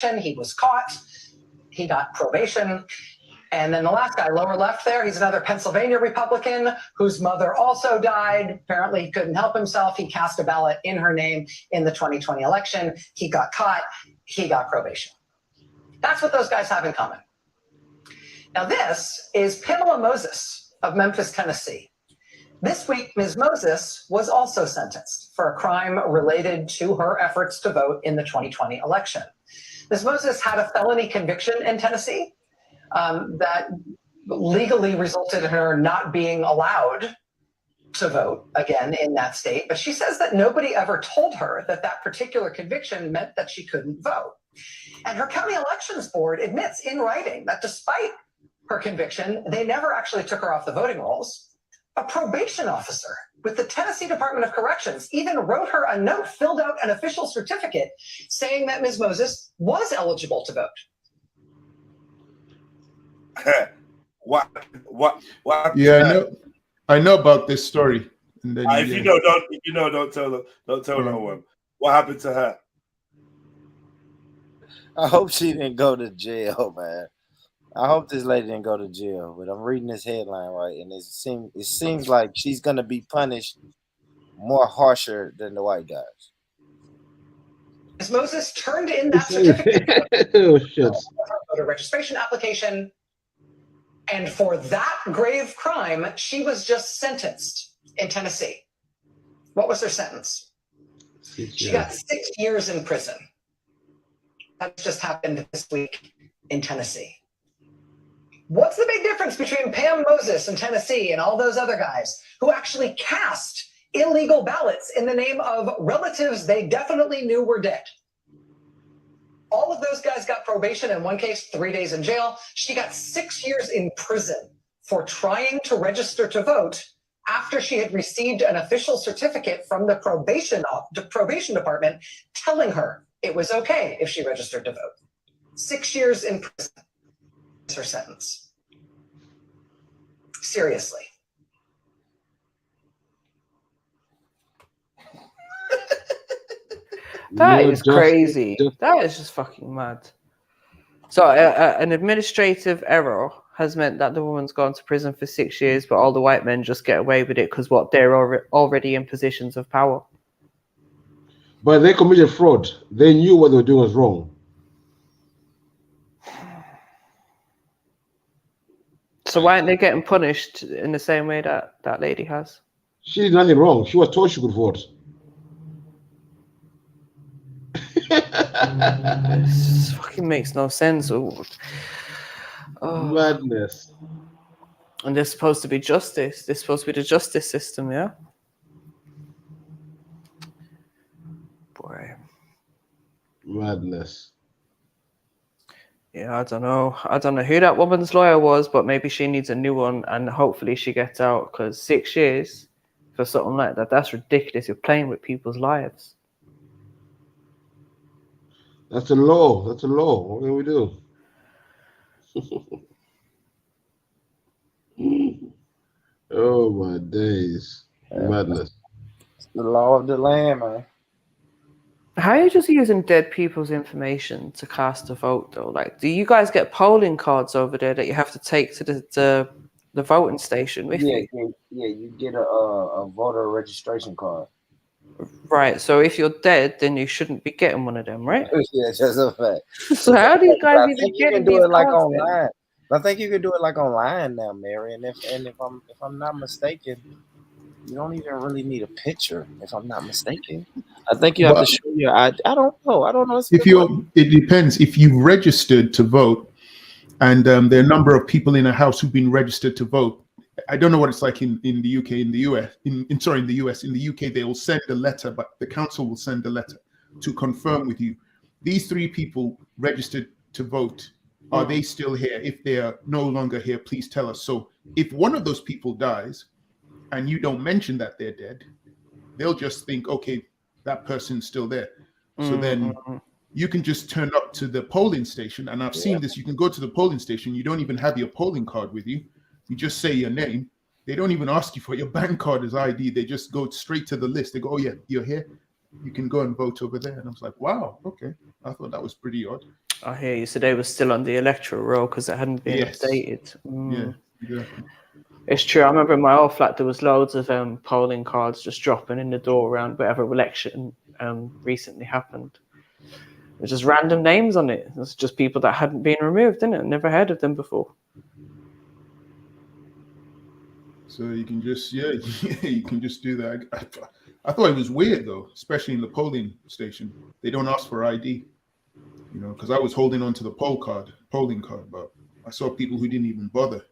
He was caught. He got probation. And then the last guy, lower left there, he's another Pennsylvania Republican whose mother also died. Apparently he couldn't help himself. He cast a ballot in her name in the 2020 election. He got caught. He got probation. That's what those guys have in common. Now this is Pamela Moses of Memphis, Tennessee. This week, Ms. Moses was also sentenced for a crime related to her efforts to vote in the 2020 election. Ms. Moses had a felony conviction in Tennessee that legally resulted in her not being allowed to vote again in that state. But she says that nobody ever told her that that particular conviction meant that she couldn't vote. And her county elections board admits in writing that despite her conviction, they never actually took her off the voting rolls. A probation officer with the Tennessee Department of Corrections even wrote her a note, filled out an official certificate saying that Ms. Moses was eligible to vote. What? Yeah, I know about this story. And then, if you know, don't tell no one. What happened to her? I hope she didn't go to jail, man. I hope this lady didn't go to jail, but I'm reading this headline right, and it seems like she's gonna be punished more harsher than the white guys. Ms. Moses turned in that certificate voter registration application, and for that grave crime, she was just sentenced in Tennessee. What was her sentence? She got 6 years in prison. That just happened this week in Tennessee. What's the big difference between Pam Moses in Tennessee and all those other guys who actually cast illegal ballots in the name of relatives they definitely knew were dead? All of those guys got probation, in one case, 3 days in jail. She got 6 years in prison for trying to register to vote after she had received an official certificate from the probation department telling her it was okay if she registered to vote. 6 years in prison. Her sentence. Seriously. That is crazy. That is just fucking mad. So an administrative error has meant that the woman's gone to prison for 6 years, but all the white men just get away with it because they're already in positions of power. But they committed fraud. They knew what they were doing was wrong. So why aren't they getting punished in the same way that that lady has? She did nothing wrong. She was told she could vote. This fucking makes no sense. Oh. Madness. And there's supposed to be justice. There's supposed to be the justice system, yeah? Boy. Madness. Yeah, I don't know. I don't know who that woman's lawyer was, but maybe she needs a new one, and hopefully she gets out, because 6 years for something like that, that's ridiculous. You're playing with people's lives. That's a law. That's a law. What can we do? Oh my days. Madness. It's the law of the land, man. How are you just using dead people's information to cast a vote, though? Like, do you guys get polling cards over there that you have to take to the voting station with you? Yeah, you get a voter registration card. Right, so if you're dead, then you shouldn't be getting one of them, right? Yeah, that's a fact. So how do you guys even get can do it like online? I think you can do it like online now, Mary. And if I'm not mistaken, you don't even really need a picture. If I'm not mistaken, I think you have to show your ID. I don't know. It depends. If you've registered to vote, and there are a number of people in a house who've been registered to vote. I don't know what it's like in the UK, in the US. In the US, in the UK, they will send a letter, but the council will send a letter to confirm with you. These 3 people registered to vote. Are they still here? If they are no longer here, please tell us. So if one of those people dies and you don't mention that they're dead, they'll just think, okay, that person's still there. So then you can just turn up to the polling station. And I've seen this. You can go to the polling station. You don't even have your polling card with you. You just say your name. They don't even ask you for your bank card as ID. They just go straight to the list. They go, oh, yeah, you're here. You can go and vote over there. And I was like, wow, okay. I thought that was pretty odd. I hear you. So they were still on the electoral roll because it hadn't been Yes. updated. Mm. Yeah, exactly. It's true. I remember in my old flat there was loads of polling cards just dropping in the door around whatever election recently happened. There's just random names on it. It's just people that hadn't been removed, isn't it? Never heard of them before. So you can just you can just do that. I thought it was weird though, especially in the polling station. They don't ask for ID, you know, because I was holding on to the polling card, but I saw people who didn't even bother.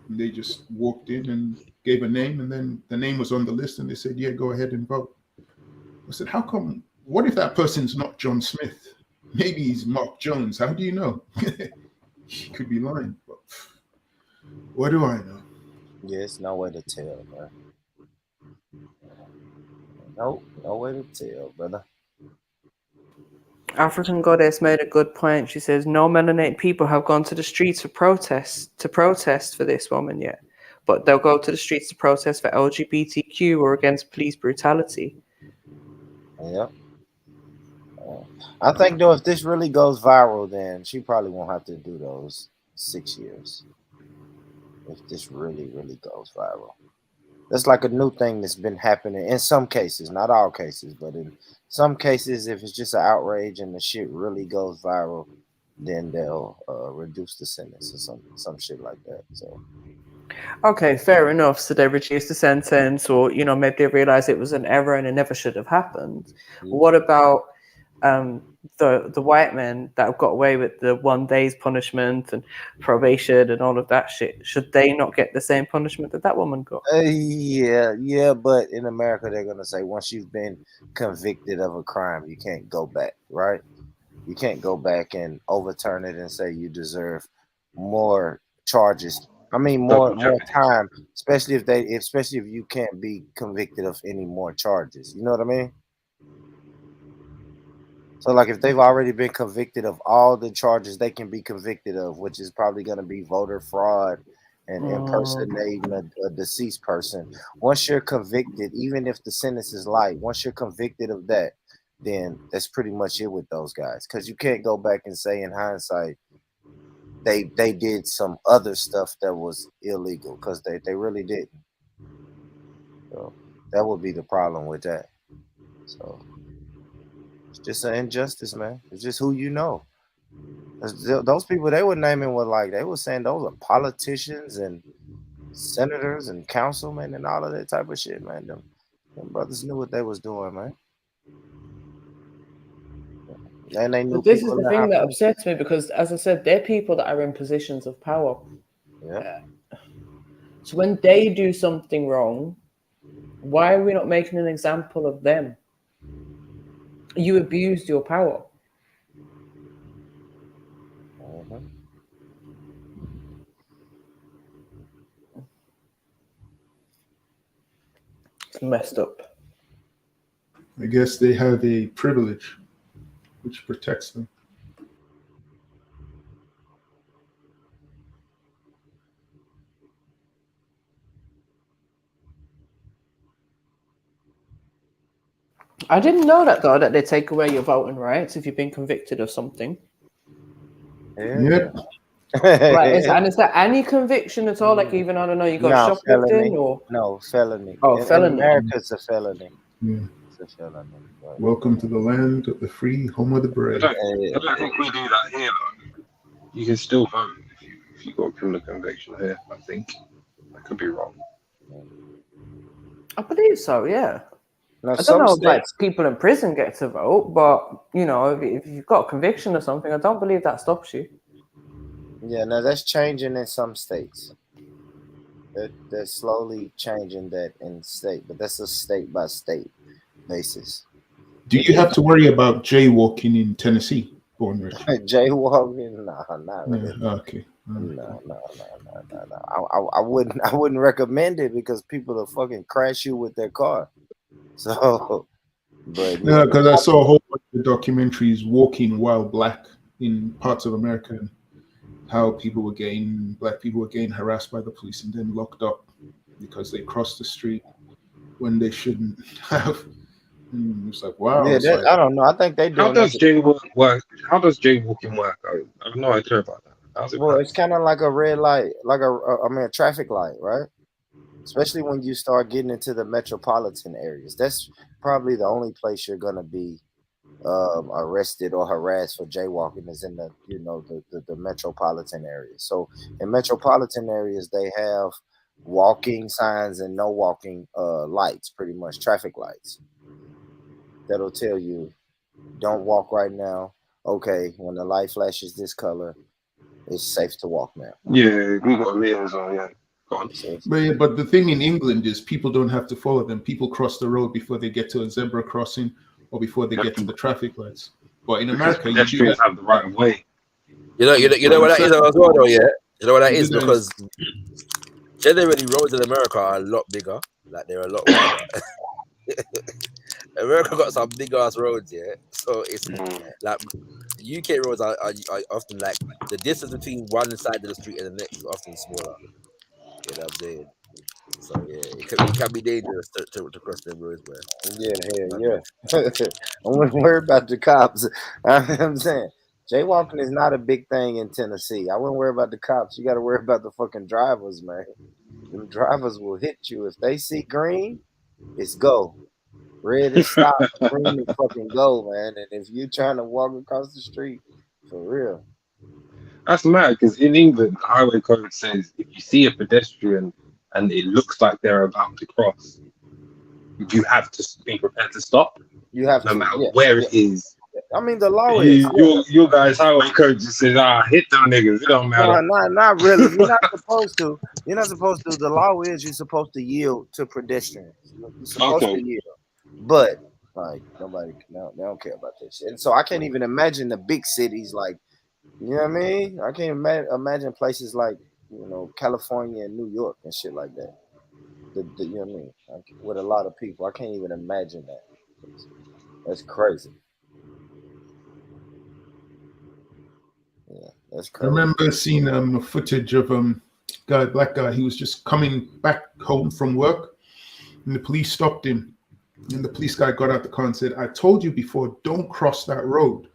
And they just walked in and gave a name, and then the name was on the list, and they said, "Yeah, go ahead and vote." I said, "How come? What if that person's not John Smith? Maybe he's Mark Jones. How do you know?" He could be lying, but what do I know? Yeah, it's no way to tell, man. No way to tell, brother. African Goddess made a good point. She says no melanated people have gone to the streets for protest for this woman yet, but they'll go to the streets to protest for LGBTQ or against police brutality. Yeah. I think though, if this really goes viral, then she probably won't have to do those 6 years. If this really goes viral, that's like a new thing that's been happening in some cases, not all cases, but in some cases, if it's just an outrage and the shit really goes viral, then they'll reduce the sentence or some shit like that. So. Okay, fair enough. So they reduced the sentence, or maybe they realized it was an error and it never should have happened. Yeah. What about the white men that have got away with the 1 day's punishment and probation and all of that shit? Should they not get the same punishment that woman got? Yeah, but in America they're gonna say once you've been convicted of a crime, you can't go back, right? You can't go back and overturn it and say you deserve more charges. I mean more time, especially if you can't be convicted of any more charges. You know what I mean? So, like, if they've already been convicted of all the charges they can be convicted of, which is probably going to be voter fraud and impersonating a deceased person, once you're convicted, even if the sentence is light, once you're convicted of that, then that's pretty much it with those guys. Because you can't go back and say in hindsight they did some other stuff that was illegal, because they really didn't. So that would be the problem with that. So. It's just an injustice, man. It's just who you know. Those people they were naming were like, they were saying those are politicians and senators and councilmen and all of that type of shit, man. Them brothers knew what they was doing, man. And they knew. But this is the thing that upsets me, because, as I said, they're people that are in positions of power. Yeah. So when they do something wrong, why are we not making an example of them? You abused your power. It's messed up. I guess they have a privilege which protects them. I didn't know that, though, that they take away your voting rights if you've been convicted of something. Yep. Right, is there any conviction at all? Like, even, I don't know, you got shoplifting or? No, felony. Oh, felony. In America, it's a felony. Yeah. It's a felony. Right. Welcome to the land of the free, home of the brave. I don't think we do that here, though. You can still vote if you've got a criminal conviction here, I think. I could be wrong. I believe so, yeah. Now, I don't know if like people in prison get to vote, but if you've got a conviction or something, I don't believe that stops you. Yeah, now that's changing in some states. They're slowly changing that in state, but that's a state by state basis. Do you have to worry about jaywalking in Tennessee, Born Rich? Jaywalking? No, not really. Yeah, okay. No. I wouldn't recommend it, because people will fucking crash you with their car. So, but yeah, because I saw a whole bunch of documentaries walking while black in parts of America, and how black people were getting harassed by the police and then locked up because they crossed the street when they shouldn't have. It's like, wow. Yeah, It's like, I don't know. I think they How doing does that. jaywalk work? How does jaywalking work? I have no idea about that. How's it Well, work? it's kind of like a red light, like a traffic light, right? Especially when you start getting into the metropolitan areas. That's probably the only place you're gonna be arrested or harassed for jaywalking is in the the metropolitan areas. So in metropolitan areas, they have walking signs and no walking lights, pretty much traffic lights that'll tell you don't walk right now. Okay, when the light flashes this color, it's safe to walk now. Yeah, we got layers on. Yeah, go on. So but the thing in England is people don't have to follow them. People cross the road before they get to a zebra crossing or before they get to the traffic lights. But in Because America, you do pedestrians that. have the right of way. You know what that is as well, though. Yeah, you know what that You is do that because generally roads in America are a lot bigger. Like they're a lot wider. America got some big ass roads, yeah. So it's like UK roads are often like the distance between one side of the street and the next is often smaller. You know what I'm saying? So yeah, it can be dangerous to cross them roads, man. yeah. I wouldn't worry about the cops. I'm saying jaywalking is not a big thing in Tennessee. I wouldn't worry about the cops. You got to worry about the fucking drivers, man. Them drivers will hit you if they see green. It's go. Red is stop. Green is fucking go, man. And if you're trying to walk across the street, for real. That's mad because in England, the highway code says if you see a pedestrian and it looks like they're about to cross, you have to be prepared to stop, You have no to, matter yeah. where it is. I mean, the law is. Your guys' highway code just says, hit them niggas. It don't matter. No, not really. You're not supposed to. You're not supposed to. The law is you're supposed to yield to pedestrians. You're supposed to yield. But like nobody, no, they don't care about this shit. And so I can't even imagine the big cities like, you know what I mean? I can't imagine places like, California and New York and shit like that. You know what I mean? With a lot of people, I can't even imagine that. That's crazy. Yeah, that's I crazy. remember seeing footage of black guy. He was just coming back home from work, and the police stopped him. And the police guy got out the car and said, "I told you before, don't cross that road.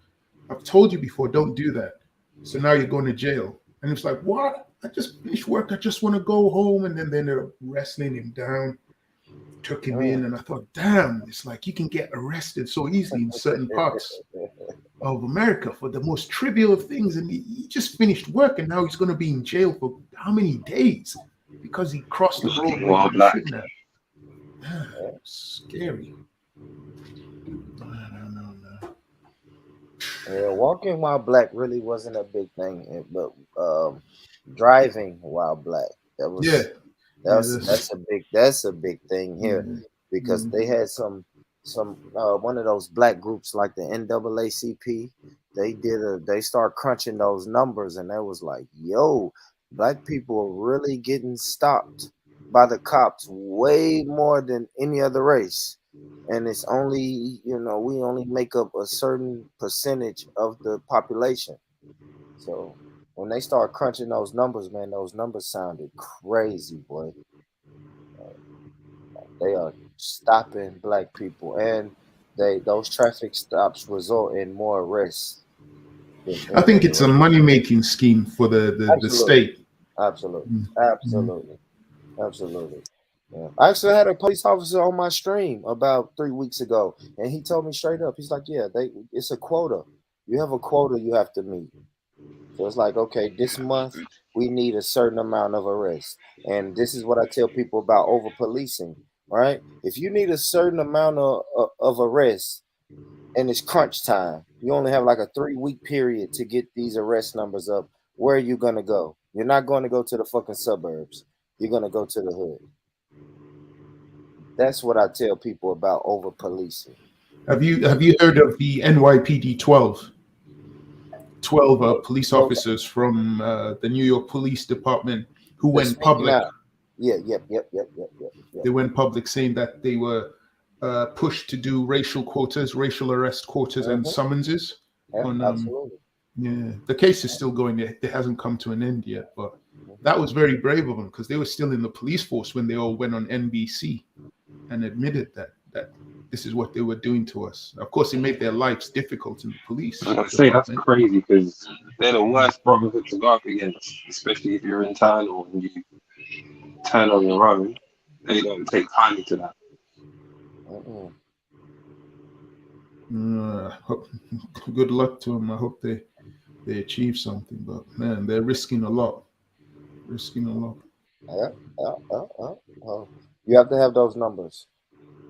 I've told you before, don't do that. So now you're going to jail." And it's like, what? I just finished work. I just want to go home. And then they're wrestling him down, took him in. And I thought, damn, it's like you can get arrested so easily in certain parts of America for the most trivial of things. And he just finished work and now he's going to be in jail for how many days? Because he crossed the road while he shouldn't have. Scary. Yeah, walking while black really wasn't a big thing, but driving while black, that's a big thing here because they had some one of those black groups like the NAACP. They start crunching those numbers and they was like, yo, black people are really getting stopped by the cops way more than any other race. And it's only, we only make up a certain percentage of the population. So when they start crunching those numbers, man, those numbers sounded crazy, boy. They are stopping black people, and those traffic stops result in more arrests. I think it's a money-making scheme for the state. Absolutely. Yeah. I actually had a police officer on my stream about 3 weeks ago, and he told me straight up, he's like, yeah, it's a quota. You have a quota you have to meet. So it's like, okay, this month we need a certain amount of arrests. And this is what I tell people about over-policing, right? If you need a certain amount of arrests and it's crunch time, you only have like a 3-week period to get these arrest numbers up. Where are you going to go? You're not going to go to the fucking suburbs. You're going to go to the hood. That's what I tell people about over policing. Have you heard of the NYPD 12? 12 police officers from the New York Police Department who went public. Yep. They went public saying that they were pushed to do racial arrest quotas and summonses. Absolutely. Yeah, the case is still going. It hasn't come to an end yet, but that was very brave of them because they were still in the police force when they all went on NBC and admitted that this is what they were doing to us. Of course, it made their lives difficult in the police I say that's department. crazy because they're the worst brotherhood to go up against, especially if you're internal and you turn on your own. They don't take kindly to that. Good luck to them. I hope they achieve something. But man, they're risking a lot. You have to have those numbers.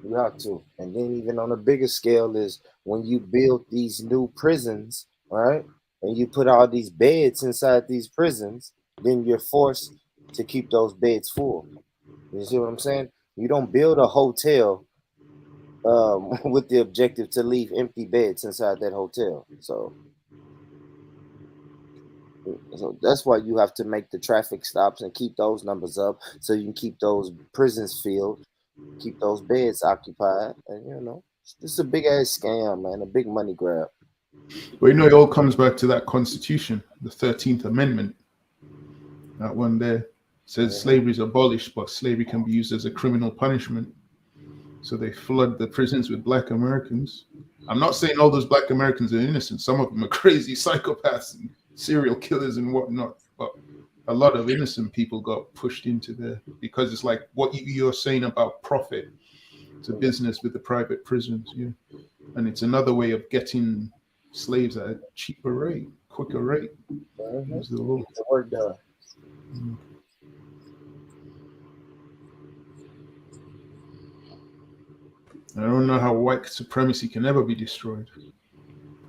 You have to. And then even on a bigger scale is when you build these new prisons, right? And you put all these beds inside these prisons, then you're forced to keep those beds full. You see what I'm saying? You don't build a hotel with the objective to leave empty beds inside that hotel. So that's why you have to make the traffic stops and keep those numbers up so you can keep those prisons filled, keep those beds occupied. And you know, this is a big ass scam, man, a big money grab. But you know, it all comes back to that Constitution, the 13th Amendment. That one there says slavery is abolished, but slavery can be used as a criminal punishment. So they flood the prisons with Black Americans. I'm not saying all those Black Americans are innocent. Some of them are crazy psychopaths and serial killers and whatnot. But a lot of innocent people got pushed into there because it's like what you're saying about profit. It's a business with the private prisons, yeah. And it's another way of getting slaves at a cheaper rate, quicker rate. Get the work done. I don't know how white supremacy can ever be destroyed.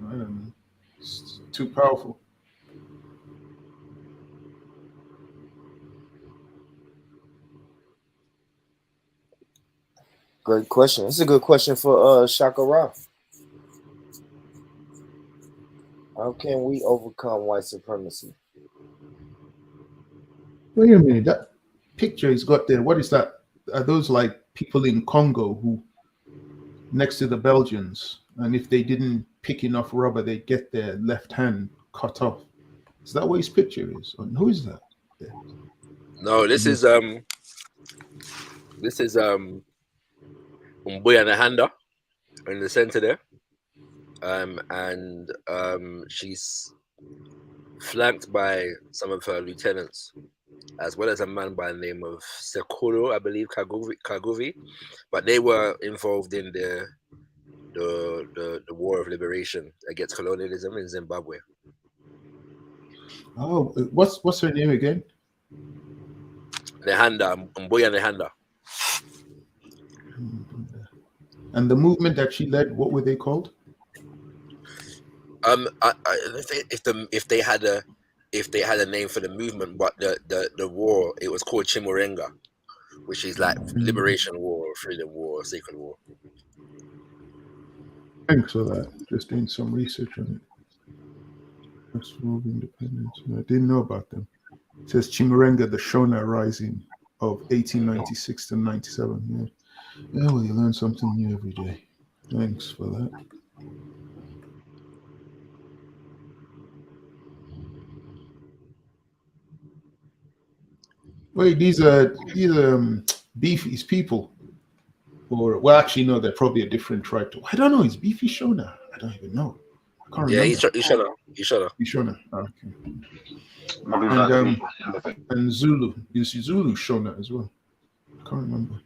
I don't know. It's too powerful. Great question. It's a good question for Shakara. How can we overcome white supremacy? Wait a minute, that picture he's got there, what is that? Are those like people in Congo who next to the Belgians, and if they didn't pick enough rubber, they get their left hand cut off? Is that what his picture is? And who is that? Yeah. No, this is Umbuya Nahanda in the center there. And she's flanked by some of her lieutenants, as well as a man by the name of Sekolo, I believe, Kaguvi. But they were involved in the war of liberation against colonialism in Zimbabwe. Oh, what's her name again? Nehanda, Mbuya Nehanda. And the movement that she led, what were they called? If they had a name for the movement, but the war, it was called Chimurenga, which is like liberation war, freedom war, sacred war. Thanks for that. Just doing some research on it. Festival of Independence. I didn't know about them. It says Chimurenga, the Shona Rising of 1896 to 97. Yeah. Yeah, well, you learn something new every day. Thanks for that. Wait, these are Beefy's people, or well, actually, no, they're probably a different tribe. I don't know. Is Beefy Shona? I don't even know. I can't remember. Yeah, he's Shona. Okay. And Zulu. Is Zulu Shona as well? I can't remember.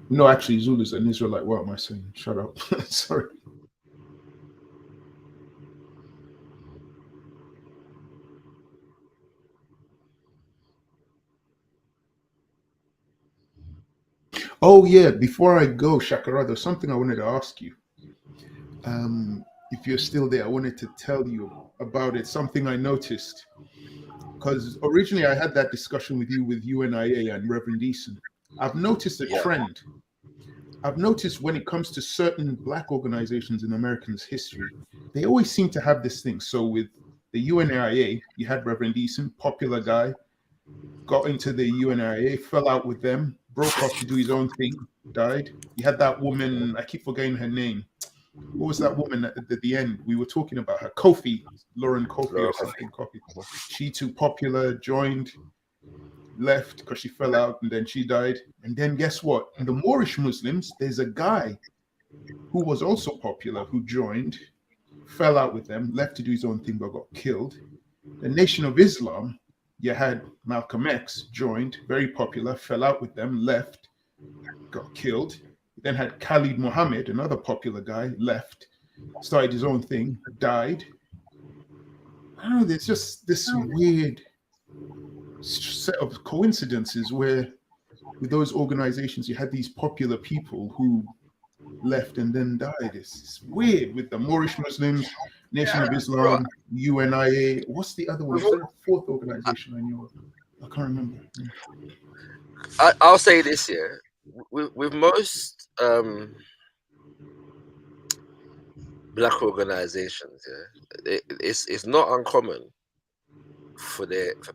No, actually, Zulu's an Israelite. What am I saying? Shut up. Sorry. Oh yeah, before I go, Shakara, there's something I wanted to ask you. If you're still there, I wanted to tell you about it. Something I noticed, because originally I had that discussion with UNIA and Reverend Eason. I've noticed a trend. I've noticed when it comes to certain Black organizations in Americans' history, they always seem to have this thing. So with the UNIA, you had Reverend Eason, popular guy, got into the UNIA, fell out with them, broke off to do his own thing, died. You had that woman, I keep forgetting her name. What was that woman at the end? We were talking about her, Lauren Kofi or something. Kofi. She too popular, joined, left because she fell out, and then she died. And then guess what? In the Moorish Muslims, there's a guy who was also popular, who joined, fell out with them, left to do his own thing, but got killed. The Nation of Islam, you had Malcolm X joined, very popular, fell out with them, left, got killed. You then had Khalid Muhammad, another popular guy, left, started his own thing, died. I don't know, there's just this weird set of coincidences where with those organizations, you had these popular people who left and then died. It's weird with the Moorish Muslims, Nation of Islam, UNIA. What's the other one? Is there a fourth organization I knew of? I can't remember. I'll say this here. With most black organizations, it's not uncommon for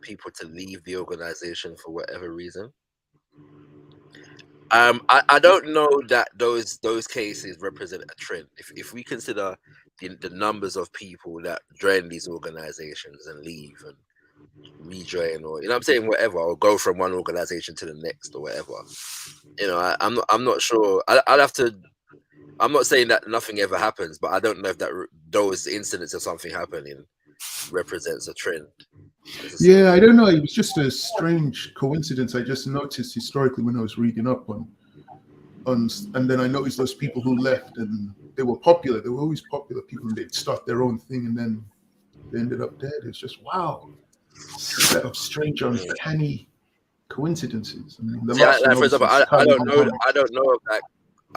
people to leave the organization for whatever reason. I don't know that those cases represent a trend. If we consider the numbers of people that join these organizations and leave and rejoin, or I'm saying whatever, or go from one organization to the next or whatever, I'm not sure. I'll have to. I'm not saying that nothing ever happens, but I don't know if those incidents of something happening represents a trend. Yeah, I don't know. It was just a strange coincidence. I just noticed historically when I was reading up on, and then I noticed those people who left and they were popular. They were always popular people, and they'd start their own thing, and then they ended up dead. It's just wow, set of strange, uncanny coincidences. I mean, for example, I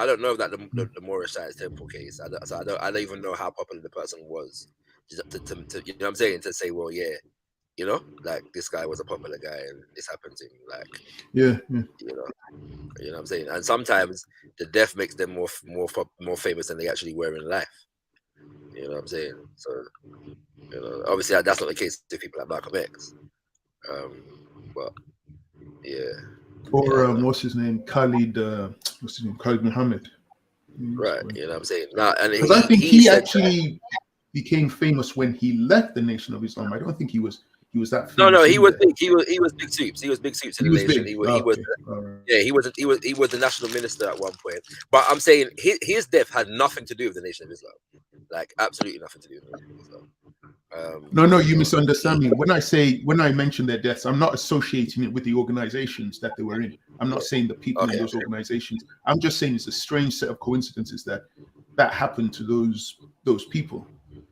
don't know that the Moorish Science Temple case. I don't even know how popular the person was. Just to you know what I'm saying, to say, well, yeah. Like this guy was a popular guy and this happened to him. Like, yeah. You know what I'm saying? And sometimes the death makes them more famous than they actually were in life. You know what I'm saying? So, obviously that's not the case with people like Malcolm X. But yeah. Or what's his name? Khalid Muhammad. Right. You know what I'm saying? Now, and because I think he actually became famous when he left the Nation of Islam. I don't think he was that famous. No, he was big. He was big soups. He was big soups in the nation. He was the national minister at one point. But I'm saying his death had nothing to do with the Nation of Islam. Like absolutely nothing to do with the Nation of Islam. No, you misunderstand me. When I mention their deaths, I'm not associating it with the organizations that they were in. I'm not saying the people in those organizations. I'm just saying it's a strange set of coincidences that happened to those people.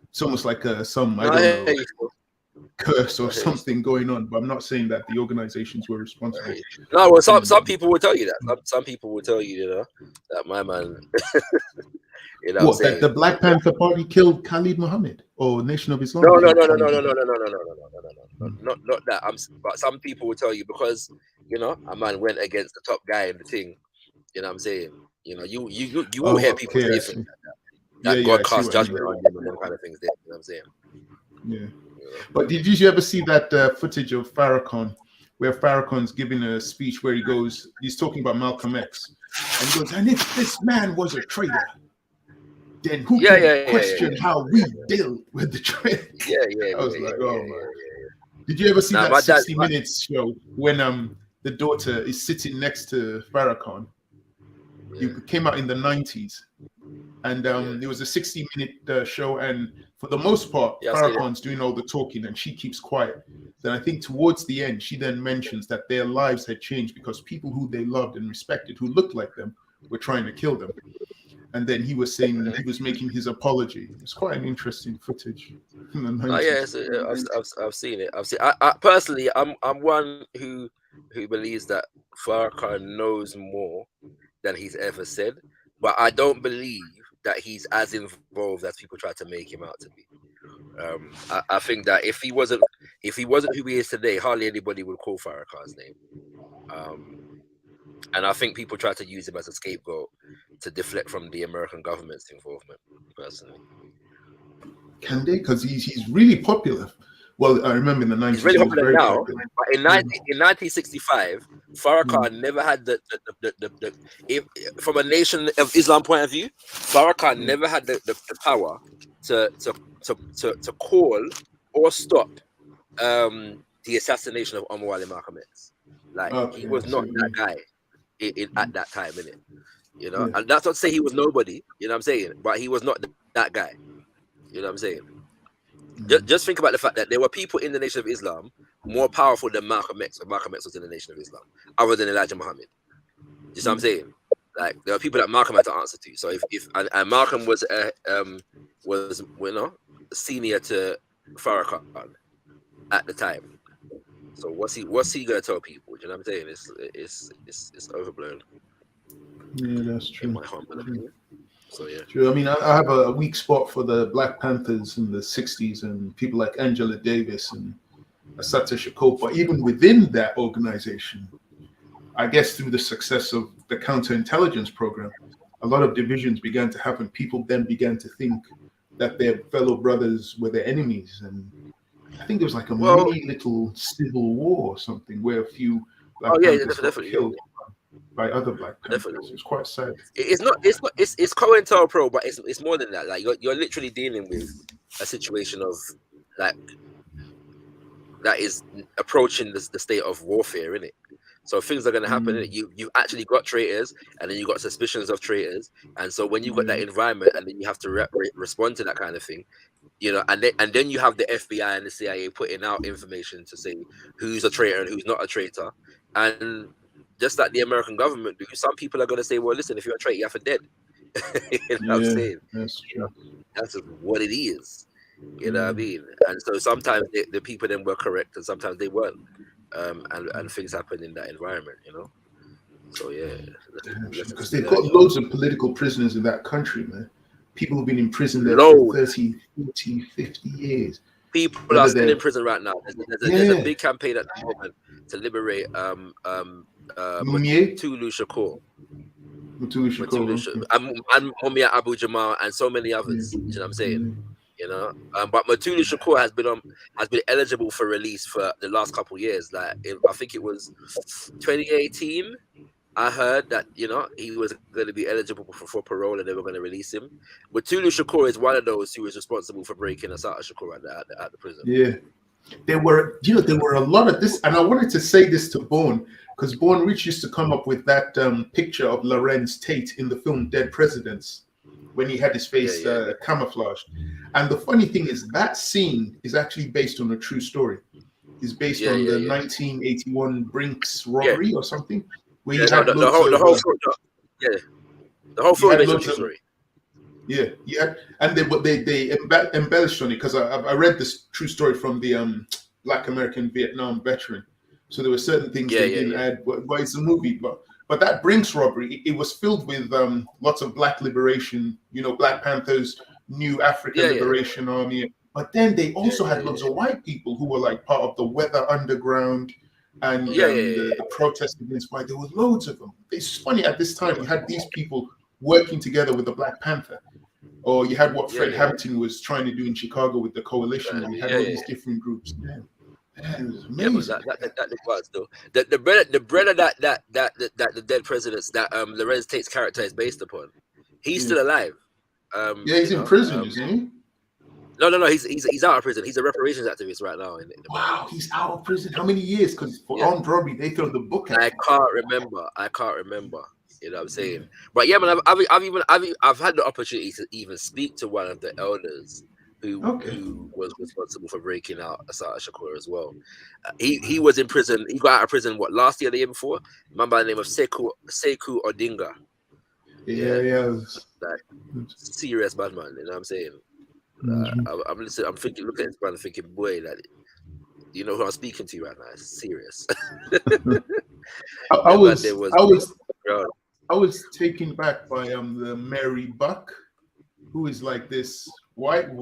It's almost like some, I don't know, curse or something going on, but I'm not saying that the organizations were responsible. No, well, some people will tell you that. Some people will tell you, that my man. What, that the Black Panther Party killed Khalid Muhammad or Nation of Islam? No, not that. But some people will tell you because a man went against the top guy in the thing. You know what I'm saying? You will hear people say things like that God cast judgment on him and them kind of things. There, you know what I'm saying? Yeah. But did you ever see that footage of Farrakhan, where Farrakhan's giving a speech where he's talking about Malcolm X, and he goes, and if this man was a traitor, then who can question how we deal with the traitor? I was like, oh man. Did you ever see that 60 Minutes show when the daughter is sitting next to Farrakhan? It came out in the 90s. And it was a 60-minute show, and for the most part, Farrakhan's doing all the talking, and she keeps quiet. Then I think towards the end, she then mentions that their lives had changed because people who they loved and respected, who looked like them, were trying to kill them. And then he was saying that he was making his apology. It's quite an interesting footage. In the 90s. I've seen it. I personally, I'm one who believes that Farrakhan knows more than he's ever said, but I don't believe that he's as involved as people try to make him out to be. I think that if he wasn't who he is today, hardly anybody would call Farrakhan's name. And I think people try to use him as a scapegoat to deflect from the American government's involvement, personally. Can they? Because he's really popular. Well, I remember in the 90s. He's really popular now, but in 1965, Farrakhan never had the from a Nation of Islam point of view, Farrakhan never had the power to call or stop the assassination of Omar Ali Malcolm X. Like he was not that guy at that time, innit? You know, Yeah. and that's not to say he was nobody. You know what I'm saying? But he was not that guy. You know what I'm saying? Just think about the fact that there were people in the Nation of Islam more powerful than Malcolm X, when Malcolm X was in the Nation of Islam, other than Elijah Muhammad. You know what I'm saying? Like, there are people that Malcolm had to answer to. So and Malcolm was senior to Farrakhan at the time. So what's he gonna tell people? You know what I'm saying? It's overblown. Yeah, that's true. In my humble opinion. So yeah. True. I mean, I have a weak spot for the Black Panthers in the 60s and people like Angela Davis and Assata Shakur. But even within that organization, I guess through the success of the counterintelligence program, a lot of divisions began to happen. People then began to think that their fellow brothers were their enemies. And I think there was like a mini little civil war or something where a few Black Panthers got killed by other Black Panthers. Definitely. It's quite sad. It's COINTELPRO, but it's more than that. Like you're literally dealing with a situation of like that is approaching the state of warfare, innit? So things are going to happen. You've actually got traitors, and then you got suspicions of traitors, and so when you got that environment, and then you have to respond to that kind of thing, you know, and then you have the FBI and the CIA putting out information to say who's a traitor and who's not a traitor, and just like the American government do, some people are going to say, well, listen, if you're a traitor, you're for dead. You know what I'm saying? That's true. That's just what it is. You know what I mean? And so sometimes the people then were correct, and sometimes they weren't. And things happen in that environment, you know. So yeah, because they've got loads of political prisoners in that country, man. People have been in prison there for 30, 40, 50 years. People are still in prison right now. There's a big campaign at the moment to liberate Mutulu Shakur. And Mumia Abu Jamal and so many others. You know what I'm saying? You know, but Mutulu Shakur has been eligible for release for the last couple of years. Like I think it was 2018. I heard that, you know, he was going to be eligible for parole and they were going to release him. Mutulu Shakur is one of those who was responsible for breaking Assata Shakur at the prison. Yeah, there were a lot of this, and I wanted to say this to Bourne because Bourne Rich used to come up with that picture of Lorenz Tate in the film Dead Presidents, when he had his face camouflaged. And the funny thing is that scene is actually based on a true story. It's based on the 1981 Brinks robbery or something. Where you had the whole film based on true story. Yeah, and they embellished on it because I read this true story from the Black American Vietnam veteran. So there were certain things they didn't add, but it's a movie. But that Brinks robbery, it was filled with lots of Black liberation, you know, Black Panthers, New African Liberation Army. But then they also had lots of white people who were like part of the Weather Underground and the protest against white. There were loads of them. It's funny, at this time, you had these people working together with the Black Panther. Or you had what Fred Hampton was trying to do in Chicago with the coalition. And you had all these different groups. Man, it was amazing. That was though. The brother that the Dead Presidents that Lorenz Tate's character is based upon, he's still alive. He's in prison, isn't he? No. He's out of prison. He's a reparations activist right now. Wow, he's out of prison. How many years? Because for armed robbery, they throw the book at I can't remember. You know what I'm saying? But yeah, man, I've had the opportunity to even speak to one of the elders who was responsible for breaking out Assata Shakur as well. He was in prison. He got out of prison last year, the year before. A man by the name of Sekou Odinga. Like serious bad man. You know what I'm saying? I'm listening. I'm thinking, looking at this man, and thinking, boy, like, you know who I'm speaking to right now? It's serious. I was taken back by the Mary Buck, who is like this white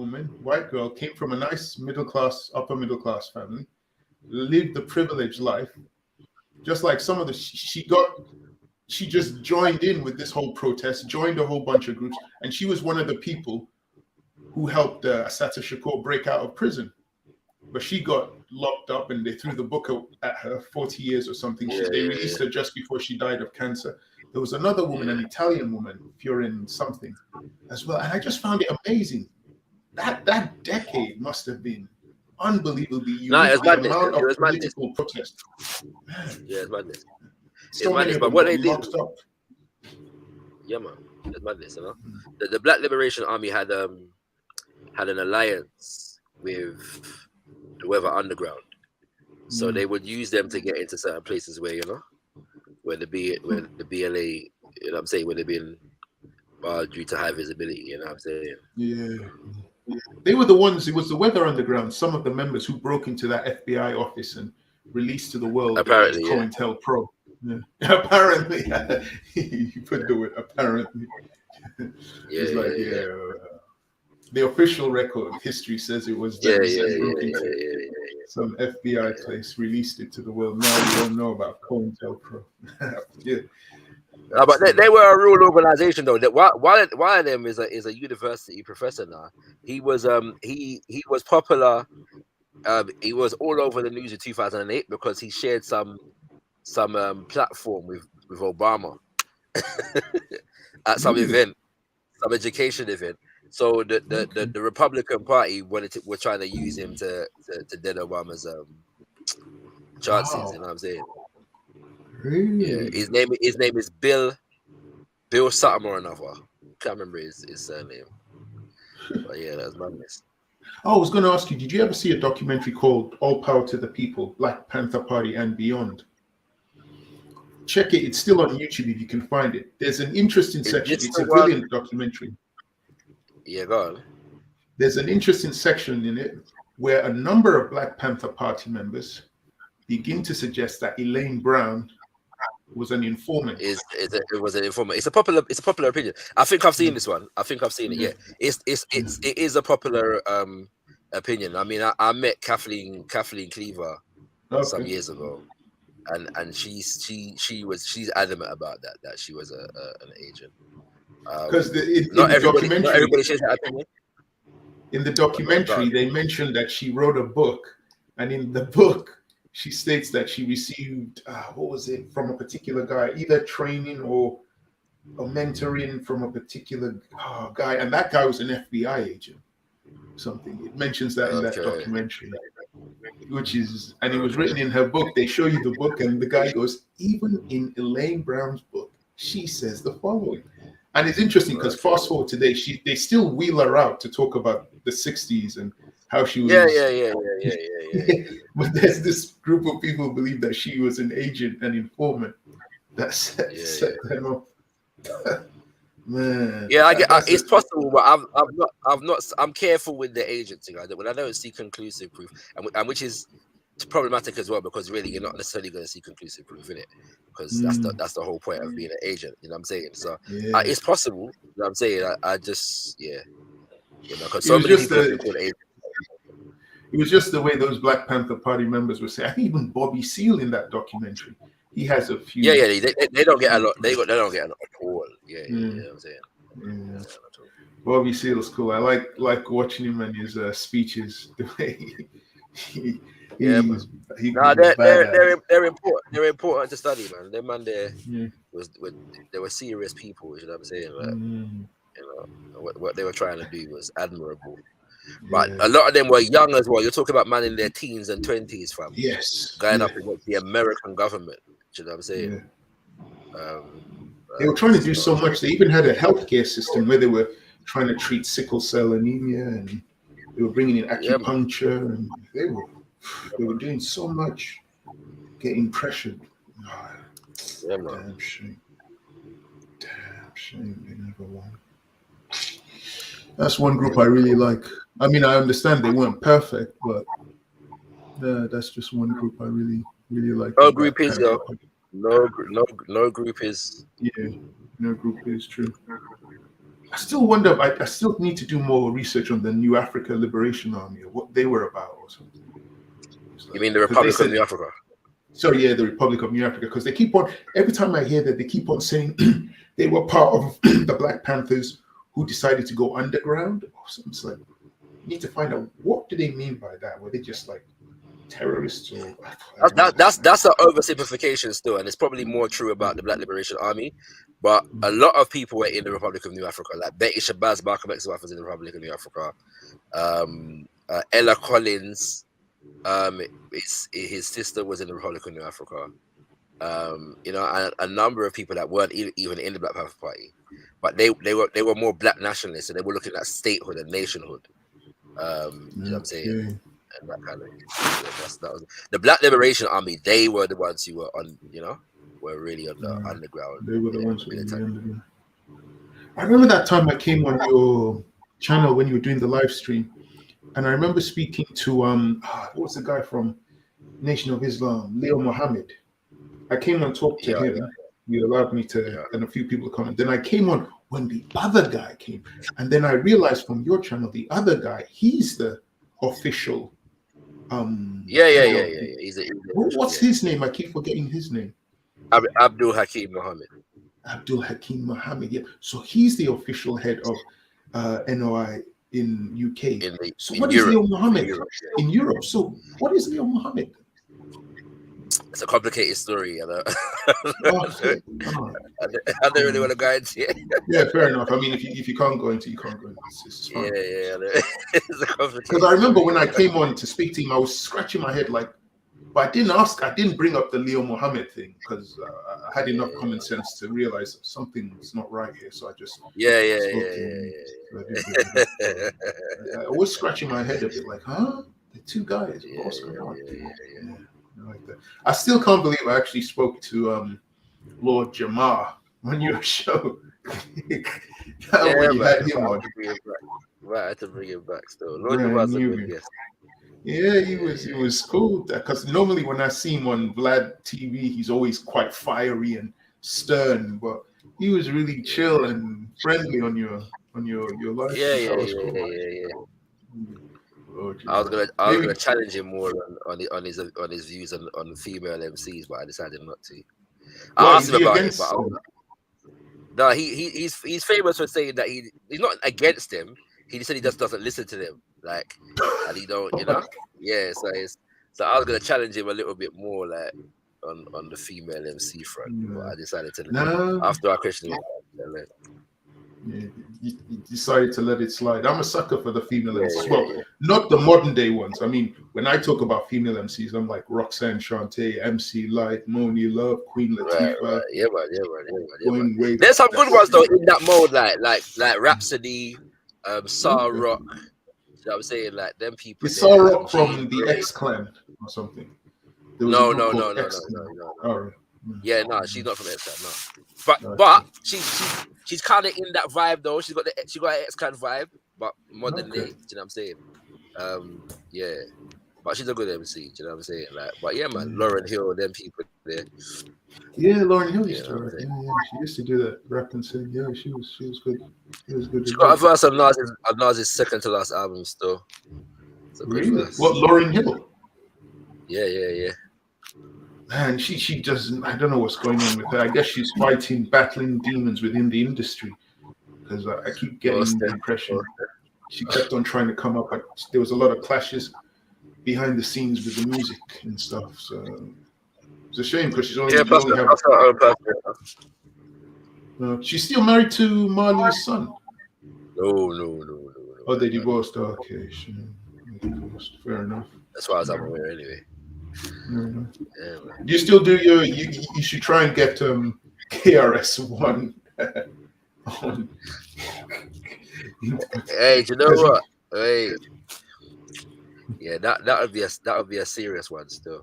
girl, came from a nice upper middle class family, lived the privileged life, just like some of the she just joined in with this whole protest, joined a whole bunch of groups, and she was one of the people who helped Assata Shakur break out of prison. But she got locked up and they threw the book at her, 40 years or something. They released her just before she died of cancer. There was another woman, an Italian woman, Fiorin something as well. And I just found it amazing. That decade must have been unbelievably unique. No, it was madness. It was political protest. Man. Yeah, it's madness. So many of them got locked up. Yeah, man. That's madness, you know. The Black Liberation Army had an alliance with the Weather Underground, so they would use them to get into certain places where where the BLA, you know what I'm saying, where they've been barred due to high visibility. You know what I'm saying? Yeah. They were the ones. It was the Weather Underground. Some of the members who broke into that FBI office and released to the world Apparently, yeah. COINTELPRO. Yeah. Apparently, you put the word apparently. It's like the official record history says it was them that broke into some FBI place, released it to the world. Now we don't know about COINTELPRO. Yeah. But they were a real organization though. That one of them is a university professor now. He was he was popular. He was all over the news in 2008 because he shared some platform with Obama at some event, some education event. So the Republican Party were trying to use him to dead Obama's chances. You know what I'm saying? Really? Yeah, his name is Bill something or another. Can't remember his surname. But yeah, that's madness. Oh, I was going to ask you, did you ever see a documentary called All Power to the People, Black Panther Party and Beyond? Check it. It's still on YouTube if you can find it. There's an interesting section. It's a brilliant documentary. Yeah, go on. There's an interesting section in it where a number of Black Panther Party members begin to suggest that Elaine Brown was an informant. It was an informant. It's a popular opinion. I think I've seen this one. I think I've seen it. Yeah, it is a popular opinion. I mean, I met Kathleen Cleaver some years ago, and she's adamant about that she was an agent. Because not everybody shares that opinion. In the documentary, they mentioned that she wrote a book, and in the book, she states that she received, what was it, from a particular guy, either training or mentoring from a particular guy. And that guy was an FBI agent, something. It mentions that in that documentary, which is, and it was written in her book. They show you the book, and the guy goes, even in Elaine Brown's book, she says the following. And it's interesting because fast forward today, they still wheel her out to talk about the 60s and how she was. Yeah. But there's this group of people who believe that she was an agent and informant that set them up. Man. Yeah, it's possible, but I'm careful with the agency. When I don't see conclusive proof, and which is problematic as well, because really you're not necessarily going to see conclusive proof in it, because that's the whole point of being an agent. You know what I'm saying? So it's possible. You know what I'm saying? I just because so many people have been called agents. It was just the way those Black Panther Party members were saying. I think even Bobby Seale in that documentary, he has a few. They don't get a lot. They don't get a lot at all. You know what I'm saying? Yeah. Bobby Seale's cool. I like watching him and his speeches. The way they're important. They're important to study, man. Them man they were serious people. You know what I'm saying? Like, what they were trying to do was admirable. But a lot of them were young as well. You're talking about man in their teens and 20s, fam. Yes. Going up against the American government. You know what I'm saying? They were trying to do so much. They even had a healthcare system where they were trying to treat sickle cell anemia, and they were bringing in acupuncture, and they were doing so much, getting pressured. Damn shame. They never won. That's one group I really like. I mean, I understand they weren't perfect, but that's just one group I really, really like. No group is no group is. Yeah, no group is true. I still wonder. I still need to do more research on the New Africa Liberation Army, or what they were about, or something. You mean the Republic of New Africa? Sorry, the Republic of New Africa, because they keep on. Every time I hear that, they keep on saying they were part of the Black Panthers who decided to go underground. So it's like, you need to find out, what do they mean by that? Were they just like terrorists? Or that's an oversimplification still, and it's probably more true about the Black Liberation Army. But a lot of people were in the Republic of New Africa, like Betty Shabazz, Malcolm X's wife was in the Republic of New Africa. Ella Collins, his sister was in the Republic of New Africa. A number of people that weren't even in the Black Panther Party. but they were more black nationalists, so they were looking at statehood and nationhood. You know what I'm saying? And that kind of that was the Black Liberation Army. They were the ones who were on, were really on the underground. They were the ones who were in the underground. I remember that time I came on your channel when you were doing the live stream, and I remember speaking to what was the guy from Nation of Islam, Leo Mohammed. I came and talked to him. You allowed me to, and a few people to come. And then I came on when the other guy came, and then I realized from your channel, the other guy, he's the official. What's his name? I keep forgetting his name. Abdul Hakim Mohammed. Abdul Hakim Mohammed. Yeah. So he's the official head of NOI in UK. So what is Leo Mohammed in Europe? So what is Leo Mohammed? It's a complicated story. I don't Oh, really want to go into it. Yeah, fair enough. I mean, if you can't go into, you can't go into. It's fine. It's a complicated. Because I remember when I came on to speak to him, I was scratching my head like, but I didn't bring up the Leo Mohammed thing because I had enough common sense to realize something's not right here. So I just I was scratching my head a bit like, huh? The two guys, what's going on? Like that. I still can't believe I actually spoke to Lord Jamar on your show. When you had him on. Right, I had to bring him back still. Lord Jamar's a good guest. Yeah, he was cool because normally when I see him on Vlad TV, he's always quite fiery and stern, but he was really chill and friendly on your live. Yeah. I was gonna challenge him more on his views on female MCs, but I decided not to. I asked him about it, but no, he's famous for saying that he's not against them. He said he just doesn't listen to them, like, and he don't, yeah. So I was gonna challenge him a little bit more, like on the female MC front, but I decided to after our question. You decided to let it slide. I'm a sucker for the female MCs. Well, not the modern day ones. I mean, when I talk about female MCs, I'm like Roxanne Shante, MC Light, Moni Love, Queen Latifah. Right. Yeah. There's some good ones though in that mode, like Rhapsody, Sar Rock. You know what I'm saying? Like them people. Is Sar Rock from the X Clan or something? No. All right. Yeah, no, she's not from X Clan, no. But she's kind of in that vibe though. She got an X Clan vibe, but modern day. Do you know what I'm saying? Yeah. But she's a good MC. Do you know what I'm saying? Like, but yeah, man, Lauryn Hill, them people there. Yeah, Lauryn Hill used to rap. Yeah, she used to do that rap and sing. Yeah, she was good. She was good. She got a verse on Nas's second to last album still. Really? What, Lauryn Hill? Yeah. Man, she doesn't. I don't know what's going on with her. I guess she's battling demons within the industry. Because I keep getting the impression she kept on trying to come up. There was a lot of clashes behind the scenes with the music and stuff. So it's a shame because she's only. She's still married to Marley's son. No. Oh, they divorced. Okay, divorced. Fair enough. As far as I'm aware, anyway. Yeah, you still do your? You should try and get KRS-One on. Hey, do you know what? Hey, yeah, that would be a serious one still.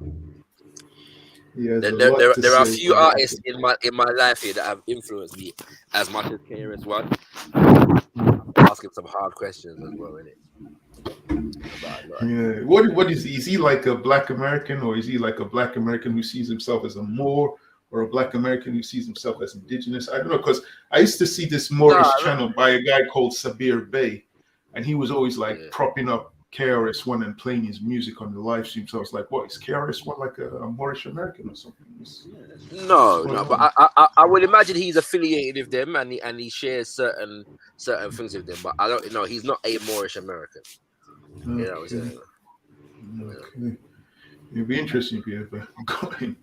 Yeah, there are a few artists in my life here that have influenced me as much as KRS-One. Ask him some hard questions as well, innit? Yeah. What is he like a Black American, or is he like a Black American who sees himself as a Moor, or a Black American who sees himself as indigenous? I don't know, because I used to see this Moorish channel by a guy called Sabir Bey, and he was always like propping up KRS-One and playing his music on the live stream. So I was like, what, is KRS-One like a Moorish American or something? No, but I would imagine he's affiliated with them and he shares certain things with them, but I don't know, he's not a Moorish American. Okay. You know what I'm saying? Okay. It'd be interesting if you ever got in.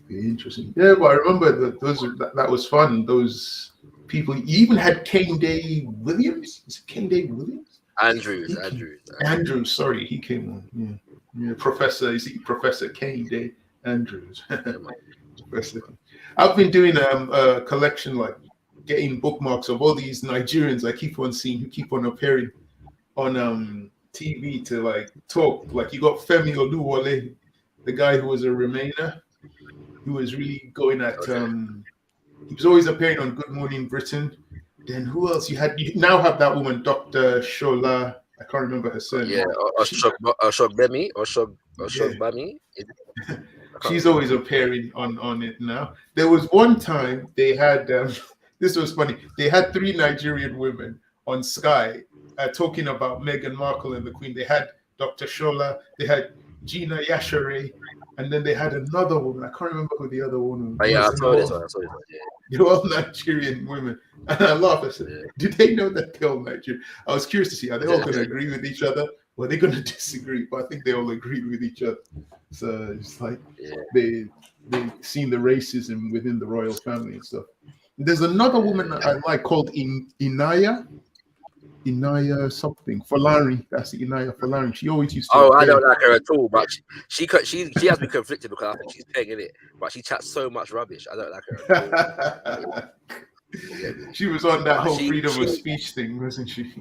Be interesting. Yeah, but I remember that was fun. Those people. You even had Kane Day Williams. Is it Kane Day Williams? Andrews. Sorry, he came on. Yeah. Professor. Is he Professor Kane Day Andrews? Professor. I've been doing a collection like getting bookmarks of all these Nigerians I keep on seeing who keep on appearing on TV to like talk. Like you got Femi Oluwole, the guy who was a Remainer, who was really going at he was always appearing on Good Morning Britain. Then who else you had? You now have that woman, Dr. Shola. I can't remember her surname. Yeah, Oshogbemi, Oshogbami. She's always appearing on it now. There was one time they had this was funny. They had 3 Nigerian women on Sky talking about Meghan Markle and the Queen. They had Dr. Shola, they had Gina Yashere, and then they had another woman. I can't remember who the other one was. Oh, yeah, I saw this one. Yeah. They were all Nigerian women. And I laughed. I said, did they know that they're all Nigerian? I was curious to see, are they all going to agree with each other? Or are they going to disagree? But I think they all agreed with each other. So it's like they've seen the racism within the royal family and stuff. There's another woman that I like called Inaya something. Falari. That's Inaya Falari. She always used to. Oh, I don't like her at all, but she has me conflicted because I think she's paying in it, but she chats so much rubbish. I don't like her at all. She was on that whole freedom of speech thing, wasn't she?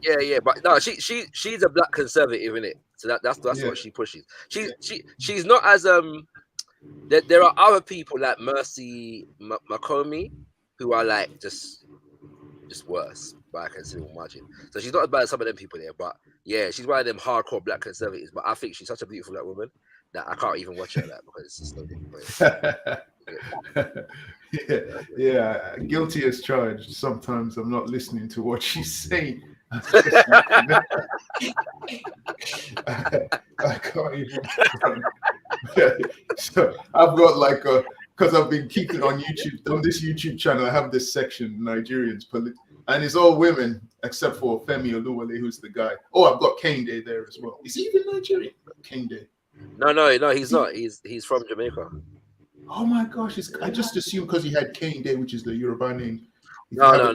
yeah, but no, she's a black conservative, innit? So that's what she pushes. She's not as there are other people like Mercy Makomi who are like just worse by a considerable margin. So she's not as bad as some of them people there, but yeah, she's one of them hardcore black conservatives. But I think she's such a beautiful black woman that I can't even watch her that because it's just so yeah, guilty as charged. Sometimes I'm not listening to what she's saying. I can't even. So I've got like because I've been keeping on YouTube, on this YouTube channel, I have this section, Nigerians, and it's all women except for Femi Oluwole, who's the guy. Oh, I've got Kende there as well. Is he even Nigerian? Kende. No, he's not. He's from Jamaica. Oh my gosh! I just assumed because he had Kende, which is the Yoruba name. No.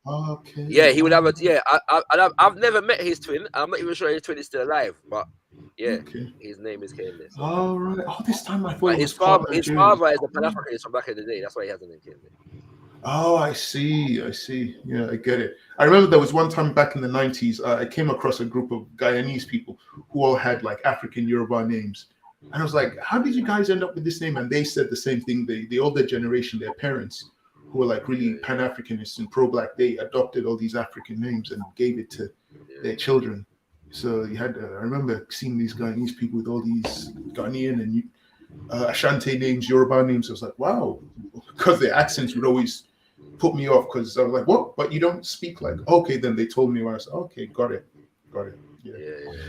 Okay. Yeah, he would have a I've never met his twin. I'm not even sure his twin is still alive, but yeah, his name is Kende. So. All right. Oh, this time I thought his father is a Pan-Africanist from back in the day. That's why he has the name Kende. Oh, I see. Yeah, I get it. I remember there was one time back in the 90s, I came across a group of Guyanese people who all had like African Yoruba names. And I was like, how did you guys end up with this name? And they said the same thing. The older generation, their parents, who were like really Pan-Africanists and pro-black, they adopted all these African names and gave it to their children. So you had, I remember seeing these Guyanese people with all these Ghanaian and Ashanti names, Yoruba names. I was like, wow, because their accents would always put me off because I was like, what? But you don't speak like, okay, then they told me why. I said, okay, got it. Yeah.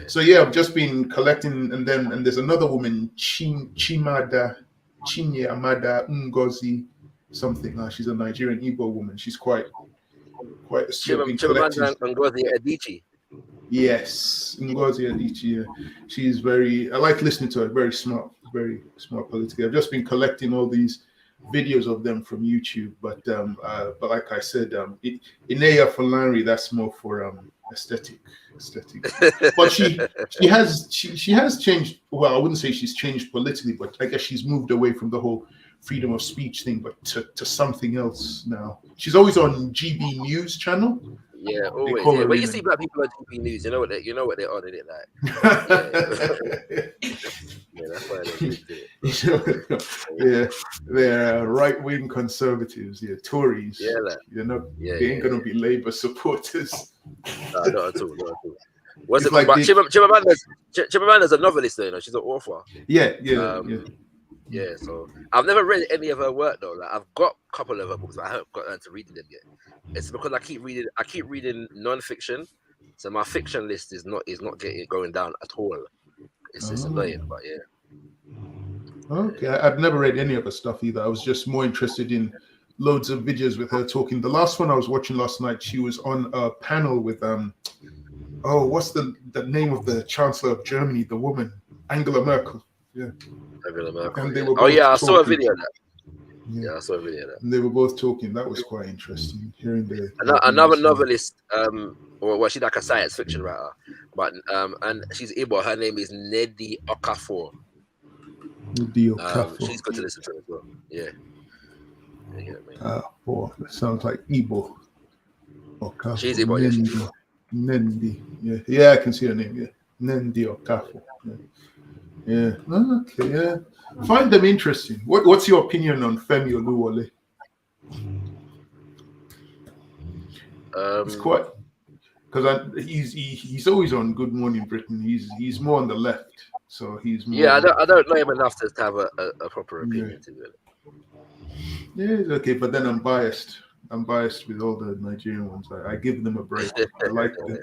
So yeah, I've just been collecting, and there's another woman, Chinye Amada Ngozi, something. She's a Nigerian Igbo woman. She's quite Chimamanda Ngozi Adichie. Yes, Ngozi Adichie. Yeah. She's very. I like listening to her. Very smart politically. I've just been collecting all these videos of them from YouTube, but like I said, Inaya Falari, that's more for aesthetic. But she has changed. Well, I wouldn't say she's changed politically, but I guess she's moved away from the whole freedom of speech thing, but to something else now. She's always on GB News channel. Yeah, always. Yeah. When you see black people on TV News, you know what they're on, isn't it? Like, yeah, that's why they do it. Yeah, they're right-wing conservatives. Yeah, Tories. Yeah, they ain't gonna be Labour supporters. No, not at all. What's it? Like but Chimamanda's a novelist, though. You know, she's an author. Yeah. Yeah, so I've never read any of her work though. Like I've got a couple of her books, but I haven't got around to reading them yet. It's because I keep reading non-fiction, so my fiction list is not going down at all. It's annoying, but yeah. Okay, I've never read any of her stuff either. I was just more interested in loads of videos with her talking. The last one I was watching last night, she was on a panel with what's the name of the Chancellor of Germany, the woman, Angela Merkel. Yeah. And they were I saw a video of that. Yeah, I saw a video of that. And they were both talking. That was quite interesting. Hearing another novelist, she's like a science fiction writer, but and she's Igbo. Her name is Nnedi Okorafor. Nnedi Okorafor. She's good to listen to as well. Yeah. You get me? Boy, that sounds like Igbo. Okafor. She's Igbo, yeah, she's Igbo. Nendi. Yeah, I can see her name. Yeah, Nendi Okafor. Yeah. Okay. Yeah. Find them interesting. What's your opinion on Femi Oluwole? It's quite because he's always on Good Morning Britain. He's more on the left, so he's more. Yeah, I don't know him enough to have a proper opinion to it. Yeah, it's okay, but then I'm biased. I'm biased with all the Nigerian ones. I give them a break. I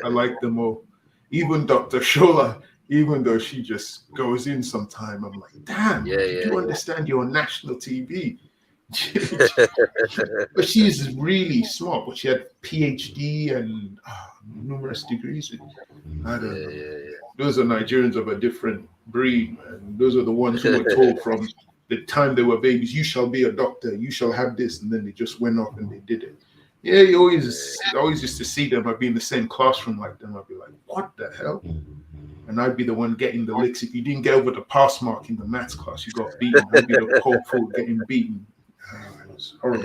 like them all. Even Dr. Shola, even though she just goes in sometime, I'm like, damn, you understand your national TV? But she's really smart. But she had PhD and numerous degrees. I don't know. Those are Nigerians of a different breed, man. Those are the ones who were told from the time they were babies, you shall be a doctor, you shall have this, and then they just went off and they did it. Yeah, you always used to see them. I'd be in the same classroom like them. I'd be like, what the hell? And I'd be the one getting the licks. If you didn't get over the pass mark in the maths class, you got beaten. I'd be the hopeful getting beaten. It was horrible.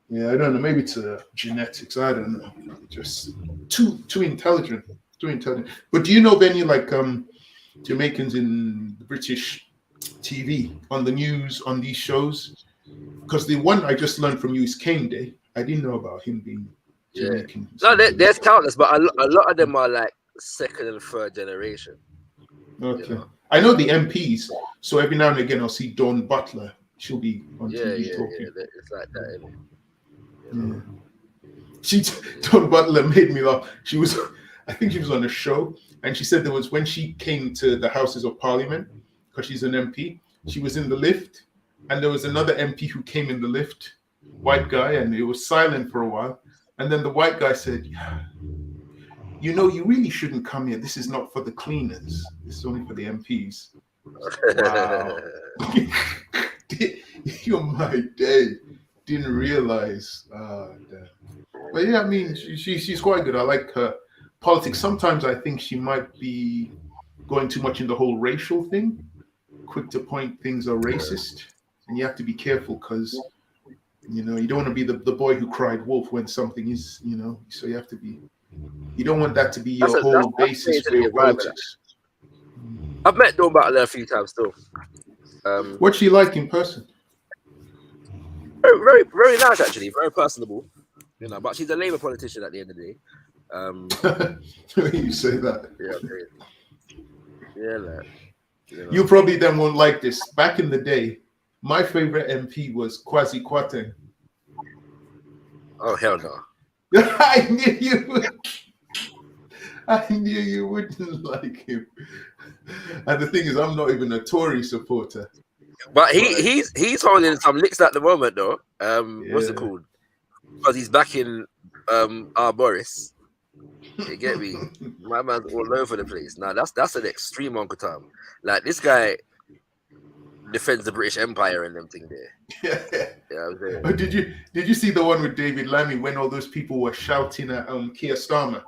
Yeah, I don't know. Maybe it's genetics. I don't know. Just too intelligent. Too intelligent. But do you know of any like Jamaicans in the British TV, on the news, on these shows? Because the one I just learned from you is Kane Day. I didn't know about him being Jamaican. No, there's countless, but a lot of them are like second and third generation. Okay. You know? I know the MPs, so every now and again I'll see Dawn Butler. She'll be on TV talking. Yeah, it's like that, isn't it? Dawn Butler made me laugh. I think she was on a show, and she said there was when she came to the Houses of Parliament, because she's an MP, she was in the lift, and there was another MP who came in the lift, white guy, and it was silent for a while. And then the white guy said, you know, you really shouldn't come here. This is not for the cleaners. This is only for the MPs. Wow. You're my day. Didn't realize. Damn. But yeah, I mean, she's quite good. I like her politics. Sometimes I think she might be going too much in the whole racial thing. Quick to point things are racist. And you have to be careful because, you know, you don't want to be the boy who cried wolf when something is, you know, so you have to be, you don't want that to be your whole basis for your politics. I've met Dawn Butler a few times too. What's she like in person? Very, very, very nice actually, very personable. You know, but she's a Labour politician at the end of the day. You say that. Yeah, like, you know. You probably then won't like this. Back in the day, my favorite MP was Kwasi Kwarteng. Oh hell no! I knew you wouldn't like him. And the thing is, I'm not even a Tory supporter. But he's holding some licks at the moment though. What's it called? Because he's backing our Boris. You get me? My man's all over the place. Now that's an extreme Uncle Tom. Like this guy defends the British Empire and them thing there. Oh, did you see the one with David Lammy when all those people were shouting at Keir Starmer?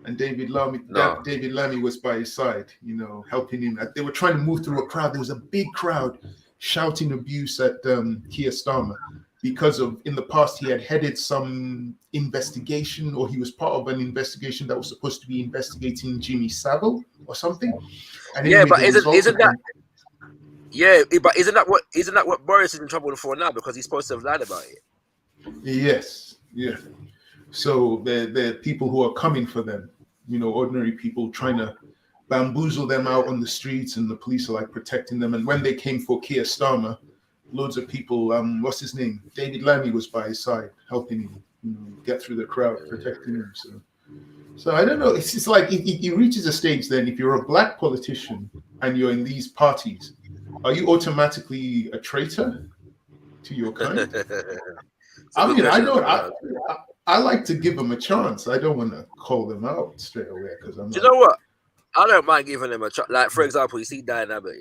And David Lammy was by his side, you know, helping him. They were trying to move through a crowd. There was a big crowd shouting abuse at Keir Starmer because of, in the past, he had headed some investigation, or he was part of an investigation that was supposed to be investigating Jimmy Savile or something. And but isn't that what Boris is in trouble for now, because he's supposed to have lied about it? Yes, yeah. So they're people who are coming for them, you know, ordinary people trying to bamboozle them out on the streets, and the police are like protecting them. And when they came for Keir Starmer, loads of people, what's his name? David Lammy was by his side, helping him, you know, get through the crowd, protecting him. So I don't know. It's just like it reaches a stage then, if you're a black politician and you're in these parties, are you automatically a traitor to your kind? I mean, I like to give them a chance. I don't want to call them out straight away because I'm. Do you know what? I don't mind giving them a chance. Like, for example, you see Diane Abbott,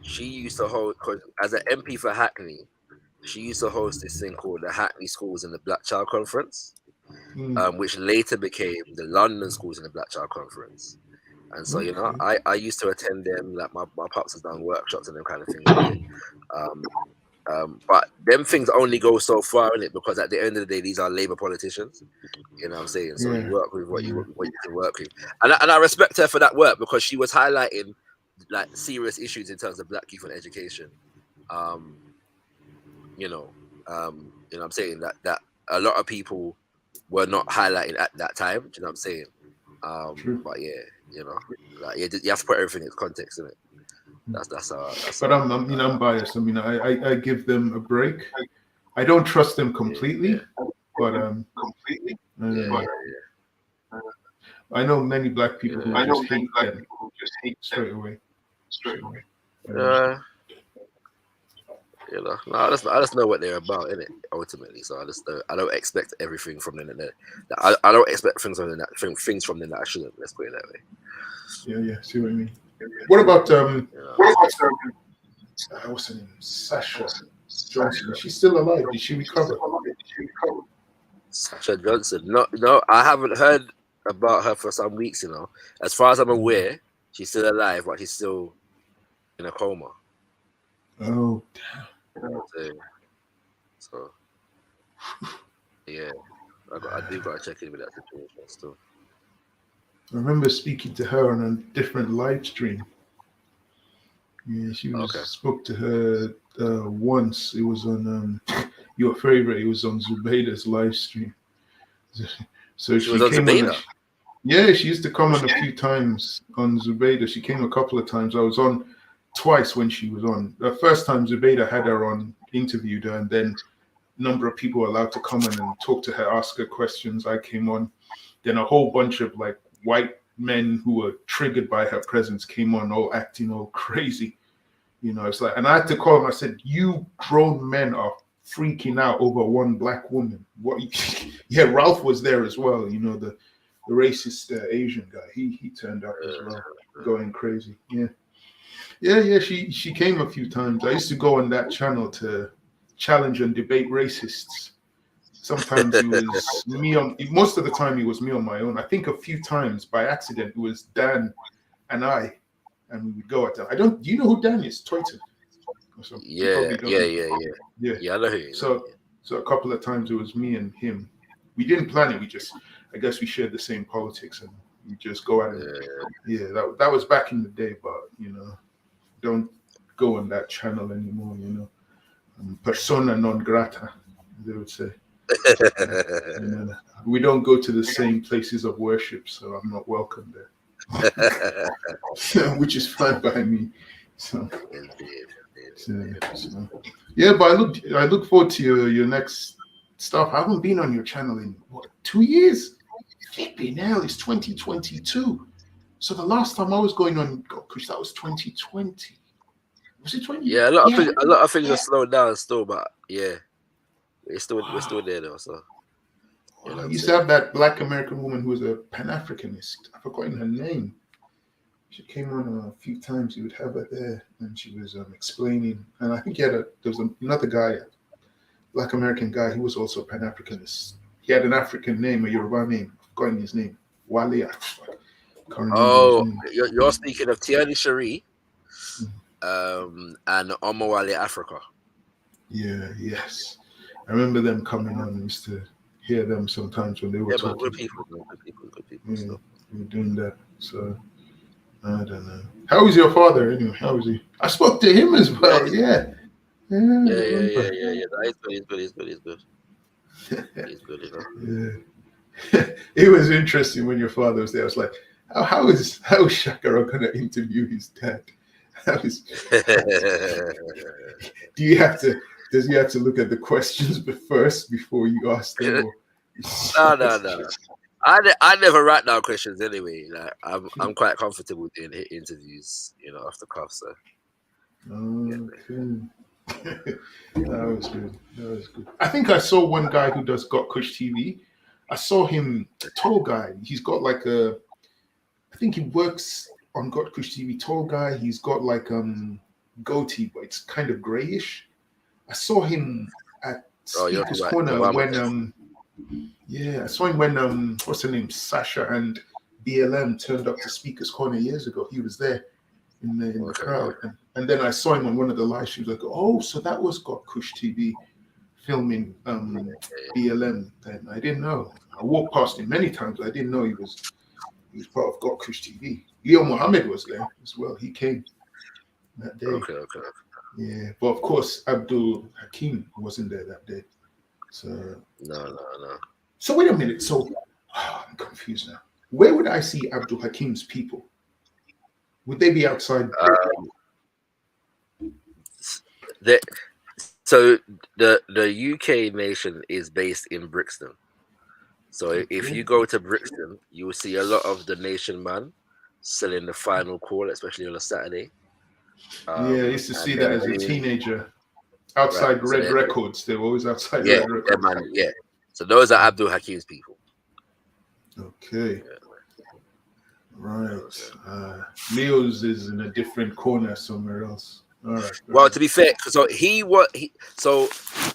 she used to hold, as an MP for Hackney, she used to host this thing called the Hackney Schools and the Black Child Conference, which later became the London Schools and the Black Child Conference. And so, you know, I used to attend them. Like my pops has done workshops and them kind of things. But them things only go so far in it, because at the end of the day, these are Labour politicians. You know what I'm saying? So you work with what you can work with, and I respect her for that work, because she was highlighting like serious issues in terms of Black youth and education. You know what I'm saying, that a lot of people were not highlighting at that time. Do you know what I'm saying? But yeah, you know, like, you have to put everything in context, isn't it? But I'm biased. I mean, I give them a break. I don't trust them completely, but I know many Black people who just hate them straight away. You know, no, I just know what they're about, innit? Ultimately, so I don't expect everything from them I don't expect things from them that I shouldn't. Let's put it that way. Yeah. See what I mean? What about what's her name? Sasha Johnson. Is she still alive? Did she recover? Sasha Johnson. No, I haven't heard about her for some weeks. You know, as far as I'm aware, she's still alive, but she's still in a coma. Oh, damn. So, yeah, I do gotta check in with that situation still. I remember speaking to her on a different live stream. Yeah, she was spoke to her once. It was on your favorite. It was on Zubaida's live stream. So she was on came Zubaida? on. Yeah, she used to come on a few times on Zubaida. She came a couple of times. I was on twice when she was on. The first time Zubaida had her on, interviewed her, and then a number of people were allowed to come in and talk to her, ask her questions. I came on. Then a whole bunch of like white men who were triggered by her presence came on, all acting all crazy. You know, it's like, and I had to call him. I said, "You grown men are freaking out over one Black woman." What? Yeah, Ralph was there as well. You know, the racist Asian guy. He turned up as well, going crazy. Yeah. She came a few times. I used to go on that channel to challenge and debate racists. Sometimes it was me on. Most of the time, it was me on my own. I think a few times by accident it was Dan and I, and we would go at that. Do you know who Dan is? Toyton. Yeah. I know who he is. So a couple of times it was me and him. We didn't plan it. I guess we shared the same politics, and we just go at it. Yeah, that was back in the day, but you know, don't go on that channel anymore. You know, persona non grata, they would say. We don't go to the same places of worship, so I'm not welcome there, which is fine by me. So yeah, but I look forward to your next stuff. I haven't been on your channel in 2 years. Flipping hell, it's 2022. So the last time I was going on Gokush, that was 2020. Was it 20? Yeah, a lot of things are slowed down still, but yeah, we're still there though. So you know, I used to have that Black American woman who was a Pan-Africanist. I've forgotten her name. She came on a few times. You would have her there, and she was explaining. And I think there was another guy, Black American guy. He was also Pan-Africanist. He had an African name, a Yoruba name. I've forgotten his name. Wale. You're speaking of Tiani Cherie, and Omowale Africa. Yes. I remember them coming on. I used to hear them sometimes when they were talking. Good people. Yeah, we were doing that. So I don't know. How is your father anyway? How is he? I spoke to him as well. Yeah. He's good. He's good, you know. It was interesting when your father was there. I was like, how is Shakara gonna interview his dad? Does he have to look at the questions first before you ask them? No. I never write down questions anyway. Like I'm quite comfortable doing interviews, you know, off the cuff. So okay. That was good. I think I saw one guy who does Got Kush TV. I saw him, a tall guy. He's got like I think he works on Got Kush TV. Tall guy. He's got like goatee, but it's kind of grayish. I saw him at Speaker's Corner when I saw him when what's her name, Sasha and BLM turned up to Speaker's Corner years ago. He was there. in the crowd. And then I saw him on one of the live streams. Like, oh, so that was Got Kush TV filming BLM. Then I didn't know. I walked past him many times. I didn't know he was part of Got Kush TV. Leo Mohammed was there as well. He came that day. Okay. Yeah, but of course Abdul Hakim wasn't there that day. So No. So wait a minute. So I'm confused now. Where would I see Abdul Hakim's people? Would they be outside? So the UK nation is based in Brixton. So if you go to Brixton, you will see a lot of the nation man selling the final call, especially on a Saturday. I used to see that as a teenager. Outside Red Records. They were always outside Red Records. Yeah. So those are Abdul Hakim's people. Okay. Right. Leo's is in a different corner somewhere else. All right. Well, to be fair, so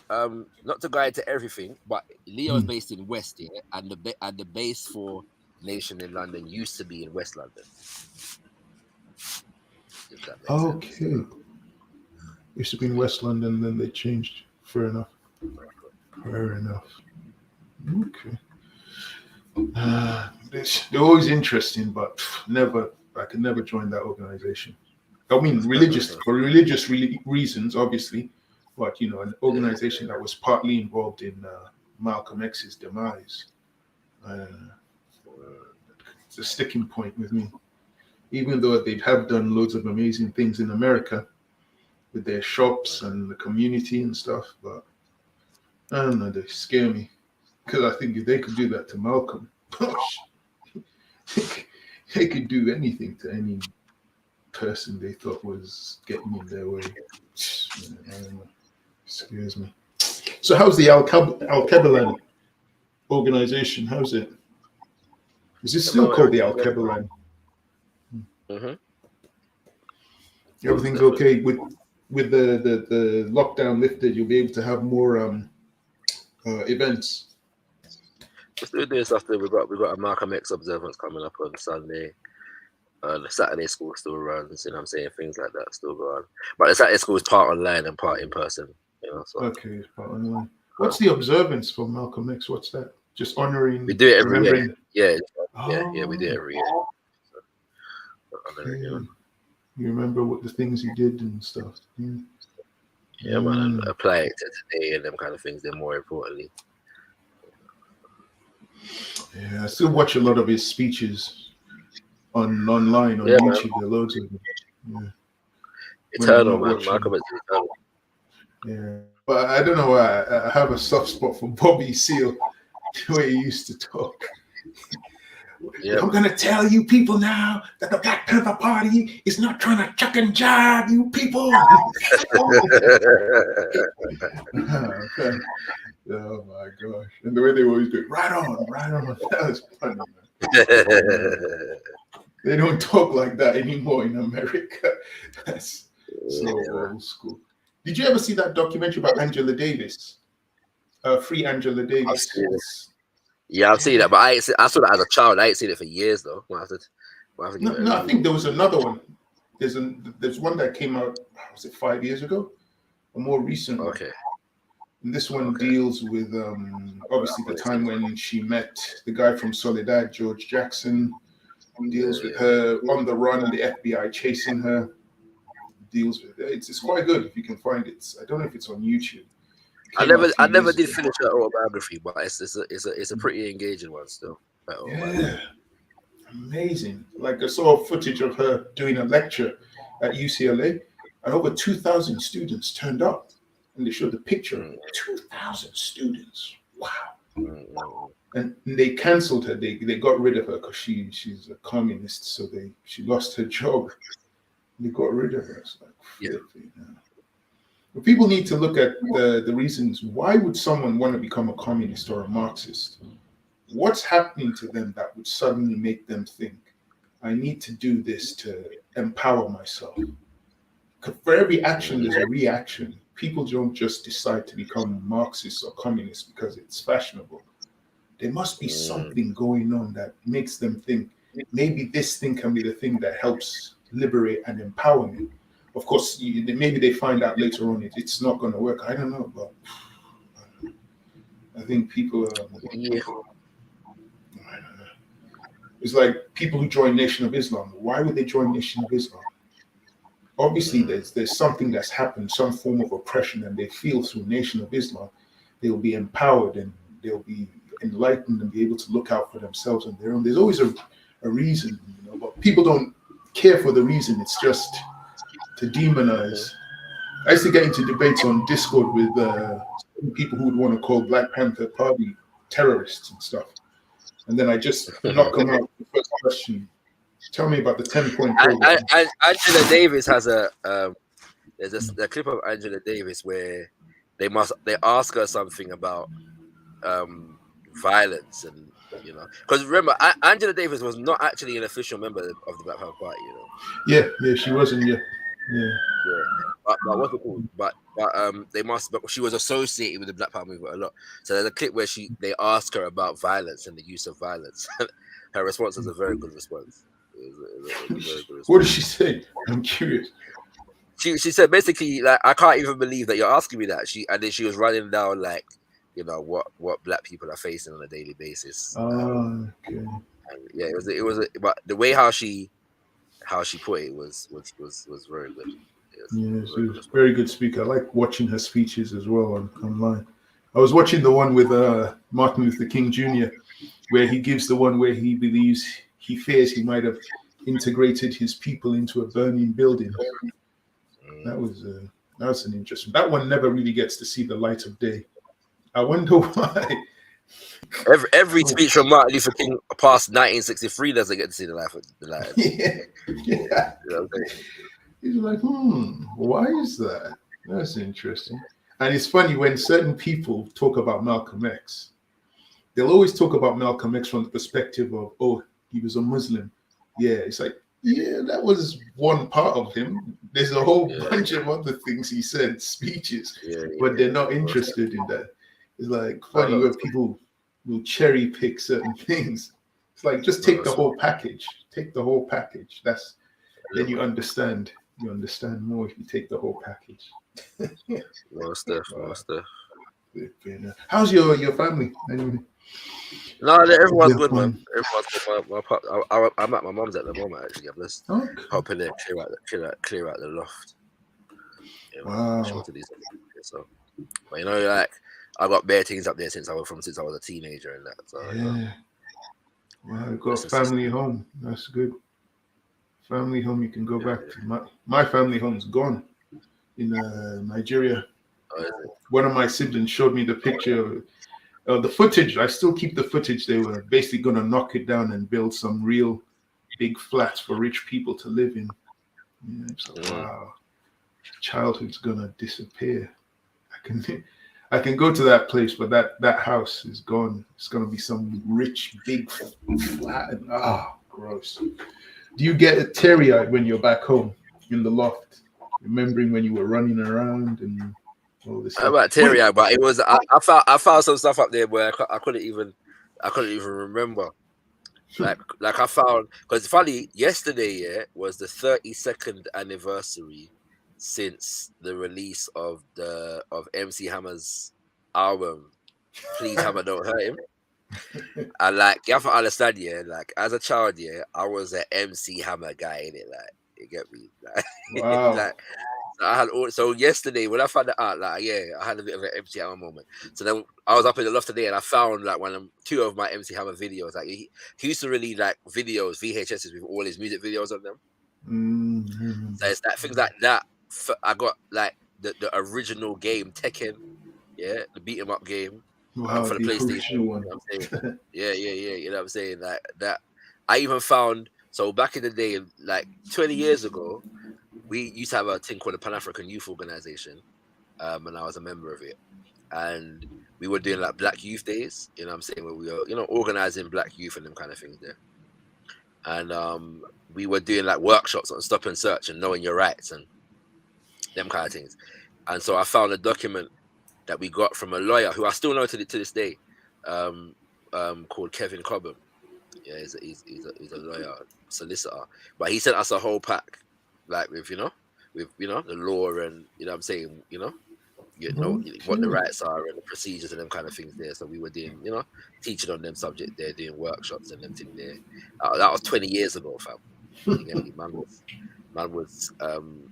not to go into everything, but Leo's based in West here, and the base for Nation in London used to be in West London. Okay. Sense. Used to be in West London, then they changed. Fair enough. Okay. They're always interesting, but I could never join that organization. I mean, for religious reasons, obviously, but an organization that was partly involved in Malcolm X's demise. It's a sticking point with me. Even though they have done loads of amazing things in America with their shops and the community and stuff, but I don't know, they scare me. Because I think if they could do that to Malcolm, they could do anything to any person they thought was getting in their way. I don't know. Excuse me. So how's the Al-Kebalan organization? How's it? Is it still called the Al-Kebalan? Mm-hmm. Everything's okay with the lockdown lifted. You'll be able to have more events. We're doing stuff there. We've got a Malcolm X observance coming up on Sunday. The Saturday school still runs, I'm saying, things like that still go on. But the Saturday school is part online and part in person, So. Okay, it's part online. What's the observance for Malcolm X? What's that? Just honoring. We do it every year. Yeah, we do it every year. Okay. You remember what the things you did and stuff. Yeah, man. Apply it to today and them kind of things. Then more importantly. Yeah, I still watch a lot of his speeches online on YouTube. There are loads of them. Yeah. Eternal, man. Malcolm is eternal. Yeah, but I don't know why I have a soft spot for Bobby Seale, the way he used to talk. Yeah. I'm gonna tell you people now that the Black Panther Party is not trying to chuck and jive you people. Okay. Oh my gosh. And the way they always do it, right on. That was funny, man. They don't talk like that anymore in America. That's so old school. Did you ever see that documentary about Angela Davis? Free Angela Davis. Yeah, I've seen that, but I saw that as a child. I ain't seen it for years though. No, I think there was another one. There's one that came out, was it 5 years ago? A more recent one. Okay. And this one deals with obviously the time when she met the guy from Soledad, George Jackson. Deals with her on the run, the FBI chasing her. Deals with it. It's quite good if you can find it. I don't know if it's on YouTube. I never did finish that autobiography, but it's a pretty engaging one still. Yeah, amazing. Like I saw footage of her doing a lecture at UCLA, and over 2,000 students turned up, and they showed the picture of 2,000 students. Wow. And they cancelled her. They got rid of her because she's a communist, so she lost her job. They got rid of her. It's like, But people need to look at the reasons. Why would someone want to become a communist or a Marxist? What's happening to them that would suddenly make them think, I need to do this to empower myself? For every action, there's a reaction. People don't just decide to become Marxists or communists because it's fashionable. There must be something going on that makes them think maybe this thing can be the thing that helps liberate and empowerment. Of course, maybe they find out later on it's not going to work. I don't know, but I think people are. Yeah. I don't know. It's like people who join Nation of Islam. Why would they join Nation of Islam? Obviously, there's something that's happened, some form of oppression, and they feel through Nation of Islam, they'll be empowered and they'll be enlightened and be able to look out for themselves and their own. There's always a reason, you know, but people don't care for the reason. It's just to demonize. I used to get into debates on Discord with people who would want to call Black Panther Party terrorists and stuff. And then I just knock them out with the first question. Tell me about the 10-point program. Angela Davis has there's a clip of Angela Davis where they ask her something about violence, and you know, because remember Angela Davis was not actually an official member of the Black Panther Party, you know. Yeah, she wasn't. Yeah. But what's it called? But she was associated with the Black Power movement a lot. So there's a clip where they ask her about violence and the use of violence. Her response was a very good response. It was a very good response. What did she say? I'm curious. She said basically, like, I can't even believe that you're asking me that. And then she was running down, like, you know, what Black people are facing on a daily basis. Okay. And yeah, it was but the way how she put it was very good. Yes, she was a very good speaker. I like watching her speeches as well online. I was watching the one with Martin Luther King Jr., where he gives the one where he fears he might have integrated his people into a burning building. That was an interesting. That one never really gets to see the light of day. I wonder why. Every speech from Martin Luther King past 1963 doesn't get to see the light of the light. Yeah. You know what I'm saying? He's like, why is that? That's interesting. And it's funny when certain people talk about Malcolm X, they'll always talk about Malcolm X from the perspective of, oh, he was a Muslim. Yeah, it's like, yeah, that was one part of him. There's a whole bunch of other things he said, speeches, but they're not interested in that. It's like funny where people will cherry pick certain things. It's like, just take the whole package. Take the whole package. Then you understand. You understand more if you take the whole package. More stuff. How's your family anyway? No, everyone's good, man. Everyone's good. I'm at my mum's at the moment. Actually, I'm just helping there clear out the loft. You know, wow. So, but you know, like, I got bare things up there since I was a teenager and that. So yeah. Wow, you got family home. That's good. Family home you can go back to. My family home's gone in Nigeria. One of my siblings showed me the picture of the footage. I still keep the footage. They were basically going to knock it down and build some real big flats for rich people to live in. Yeah, so wow, childhood's going to disappear. I can go to that place, but that house is gone. It's going to be some rich big flat. Gross. Do you get teary-eyed when you're back home in the loft, remembering when you were running around and all this stuff? I'm about teary-eyed, but it was I found some stuff up there where I couldn't even remember. Like I found, because it's funny, yesterday was the 32nd anniversary since the release of MC Hammer's album, Please Hammer Don't Hurt Him. And like, you have to understand, like, as a child, I was an MC Hammer guy, innit? Like, you get me? Like, wow. Like, so yesterday when I found that out, like, I had a bit of an MC Hammer moment. So then I was up in the loft today and I found like two of my MC Hammer videos. Like, he used to release like videos, VHSs with all his music videos on them. Mm-hmm. So it's that things like that. I got like the original game Tekken, the beat 'em up game. Wow, for the PlayStation. One. You know what I'm saying? Yeah. You know what I'm saying? Like that. I even found, so back in the day, like 20 years ago, we used to have a thing called the Pan African Youth Organization, and I was a member of it. And we were doing like Black Youth Days. You know what I'm saying? Where we were, organizing Black youth and them kind of things there. And we were doing like workshops on stop and search and knowing your rights and them kind of things. And so I found a document that we got from a lawyer who I still know to this day, called Kevin Cobham. Yeah, he's a lawyer, solicitor, but he sent us a whole pack, like with the law and what I'm saying, what the rights are and the procedures and them kind of things there. So we were doing, teaching on them subject there, doing workshops and them thing there. That was 20 years ago, fam. You get me? Man was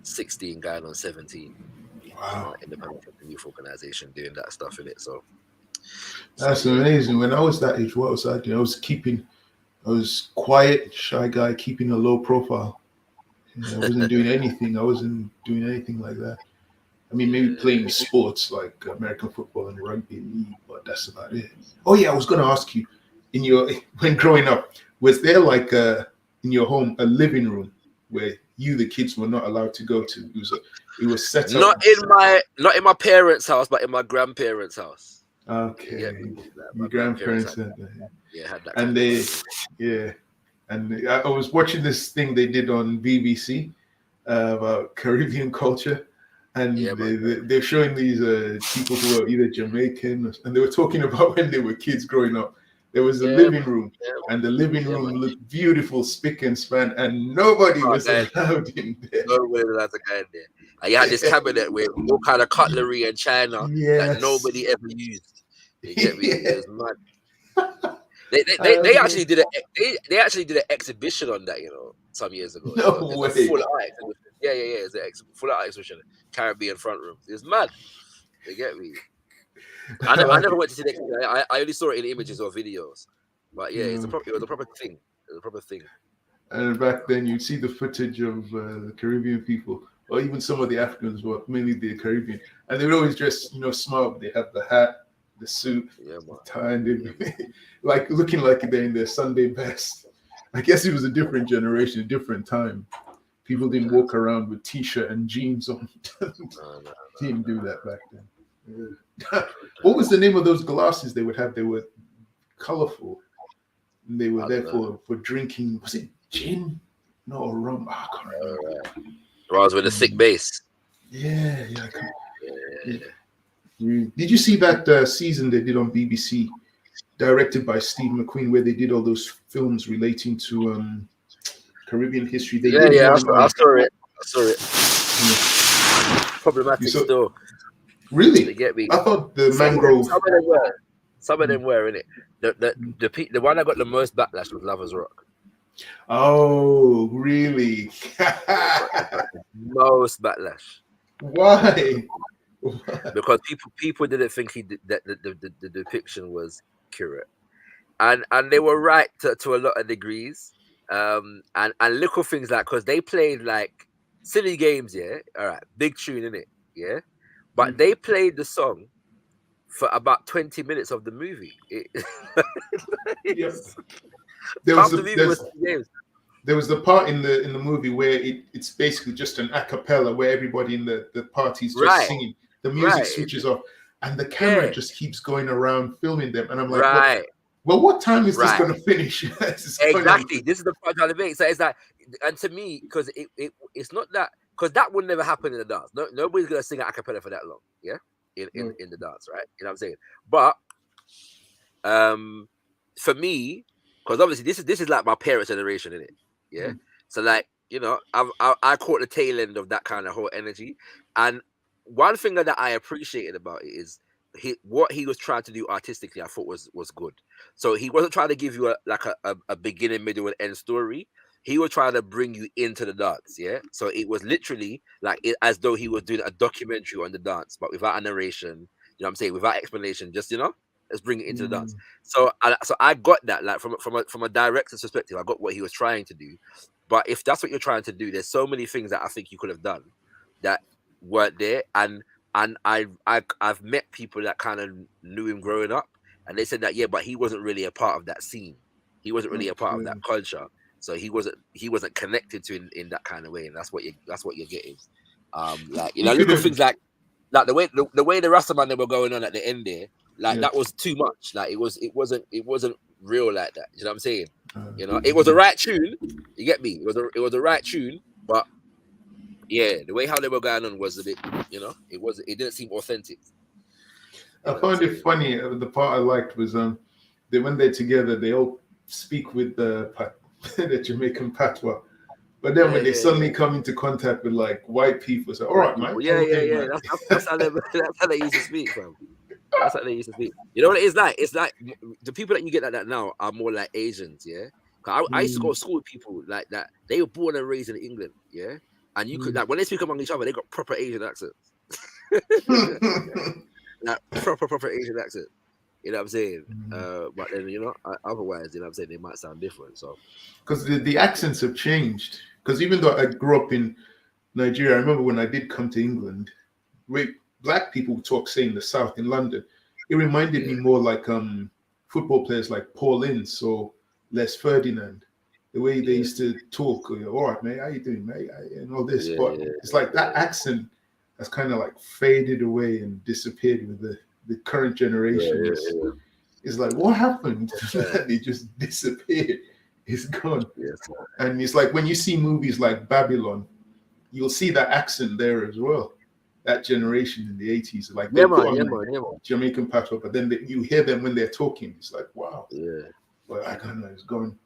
16 going on 17. Wow. Independent youth organization doing that stuff in it. So that's amazing. When I was that age, what was I doing? I was quiet, shy guy, keeping a low profile. I wasn't doing anything. I wasn't doing anything like that. I mean, maybe playing sports like American football and rugby league, but that's about it. Oh yeah, I was going to ask you, when growing up, was there like in your home a living room where you, the kids, were not allowed to go to? It was set up. Not in my parents' house, but in my grandparents' house. Okay, my grandparents had that. Yeah, had that. And I was watching this thing they did on BBC about Caribbean culture, and they're showing these people who are either Jamaican, and they were talking about when they were kids growing up. There was a living room, and the living room looked beautiful, spick and span, and nobody was allowed in there. Nobody was allowed to go in there. And you had this cabinet with all kind of cutlery and china that nobody ever used. You get me? It was mad. They actually did an exhibition on that, some years ago. No way. Full art exhibition. Yeah. It's a full art exhibition, Caribbean front room. It's mad. You get me? I never went to see that. I only saw it in images or videos. But yeah, it was a proper thing. It was a proper thing. And back then, you'd see the footage of the Caribbean people, or even some of the Africans, but mainly the Caribbean, and they would always dress, smart. They have the hat, the suit, the tie, and like looking like they're in their Sunday best. I guess it was a different generation, a different time. People didn't walk around with t-shirt and jeans on. Didn't do that back then. Yeah. What was the name of those glasses they would have? They were colorful. And they were there for drinking. Was it gin? No, rum. I can't remember. I was with a sick bass. Yeah. Did you see that season they did on BBC, directed by Steve McQueen, where they did all those films relating to Caribbean history? I saw it. Problematic still. Really? They get me. I thought the mangrove. Some of them were in it. The one that got the most backlash was Lovers Rock. Oh, really? Most backlash. Why? Because people didn't think that the depiction was accurate, and they were right to a lot of degrees. And little things like, because they played like silly games, all right, big tune in it, but they played the song for about 20 minutes of the movie. There was the part in the movie where it's basically just an a cappella where everybody in the party's just singing. The music switches off, and the camera just keeps going around filming them. And I'm like, what time is this going to finish? Exactly. This is the part I'm trying to make. So it's like, and to me, because it's not that, because that would never happen in the dance. Nobody's going to sing a cappella for that long. Yeah. In the dance, right? You know what I'm saying? But for me, because obviously this is like my parents' generation, isn't it? Yeah. So like, I caught the tail end of that kind of whole energy. And one thing that I appreciated about it is what he was trying to do artistically, I thought was good. So he wasn't trying to give you a beginning, middle, and end story. He was trying to bring you into the dance, yeah? So it was literally like as though he was doing a documentary on the dance, but without a narration, you know what I'm saying? Without explanation, just, let's bring it into the dance. So I got that, like from a director's perspective, I got what he was trying to do. But if that's what you're trying to do, there's so many things that I think you could have done that weren't there. And I've met people that kind of knew him growing up, and they said that, but he wasn't really a part of that scene. He wasn't really a part of that culture. So he wasn't connected to in that kind of way, and that's what you're getting. Little things like the way the Rastaman they were going on at the end there, that was too much. Like it wasn't real like that. You know what I'm saying? It was the right tune. You get me? It was the right tune, but the way how they were going on was a bit, it didn't seem authentic. I find it funny. The part I liked was when they're together, they all speak with the the Jamaican patois. But then when they suddenly come into contact with like white people, it's like, all right, man. Yeah. That's how they used to speak, fam. That's how they used to speak. You know what it is like? It's like the people that you get like that now are more like Asians, yeah. I used to go to school with people like that. They were born and raised in England, yeah. And you could like when they speak among each other, they got proper Asian accents. Like proper Asian accent. You know what I'm saying? But then otherwise, you know what I'm saying, they might sound different. So because the accents have changed. Because even though I grew up in Nigeria, I remember when I did come to England, black people talk, say, in the South, in London. It reminded me more like football players like Paul Ince or Les Ferdinand. The way they used to talk, all right, mate, how you doing, mate? And all this. But it's like that accent has kind of like faded away and disappeared with the current generation. It's like, what happened? They just disappeared. It's gone. And it's like when you see movies like Babylon, you'll see that accent there as well. That generation in the 80s, like they put on Jamaican patois, but then you hear them when they're talking. It's like, wow. But I don't know, it's gone.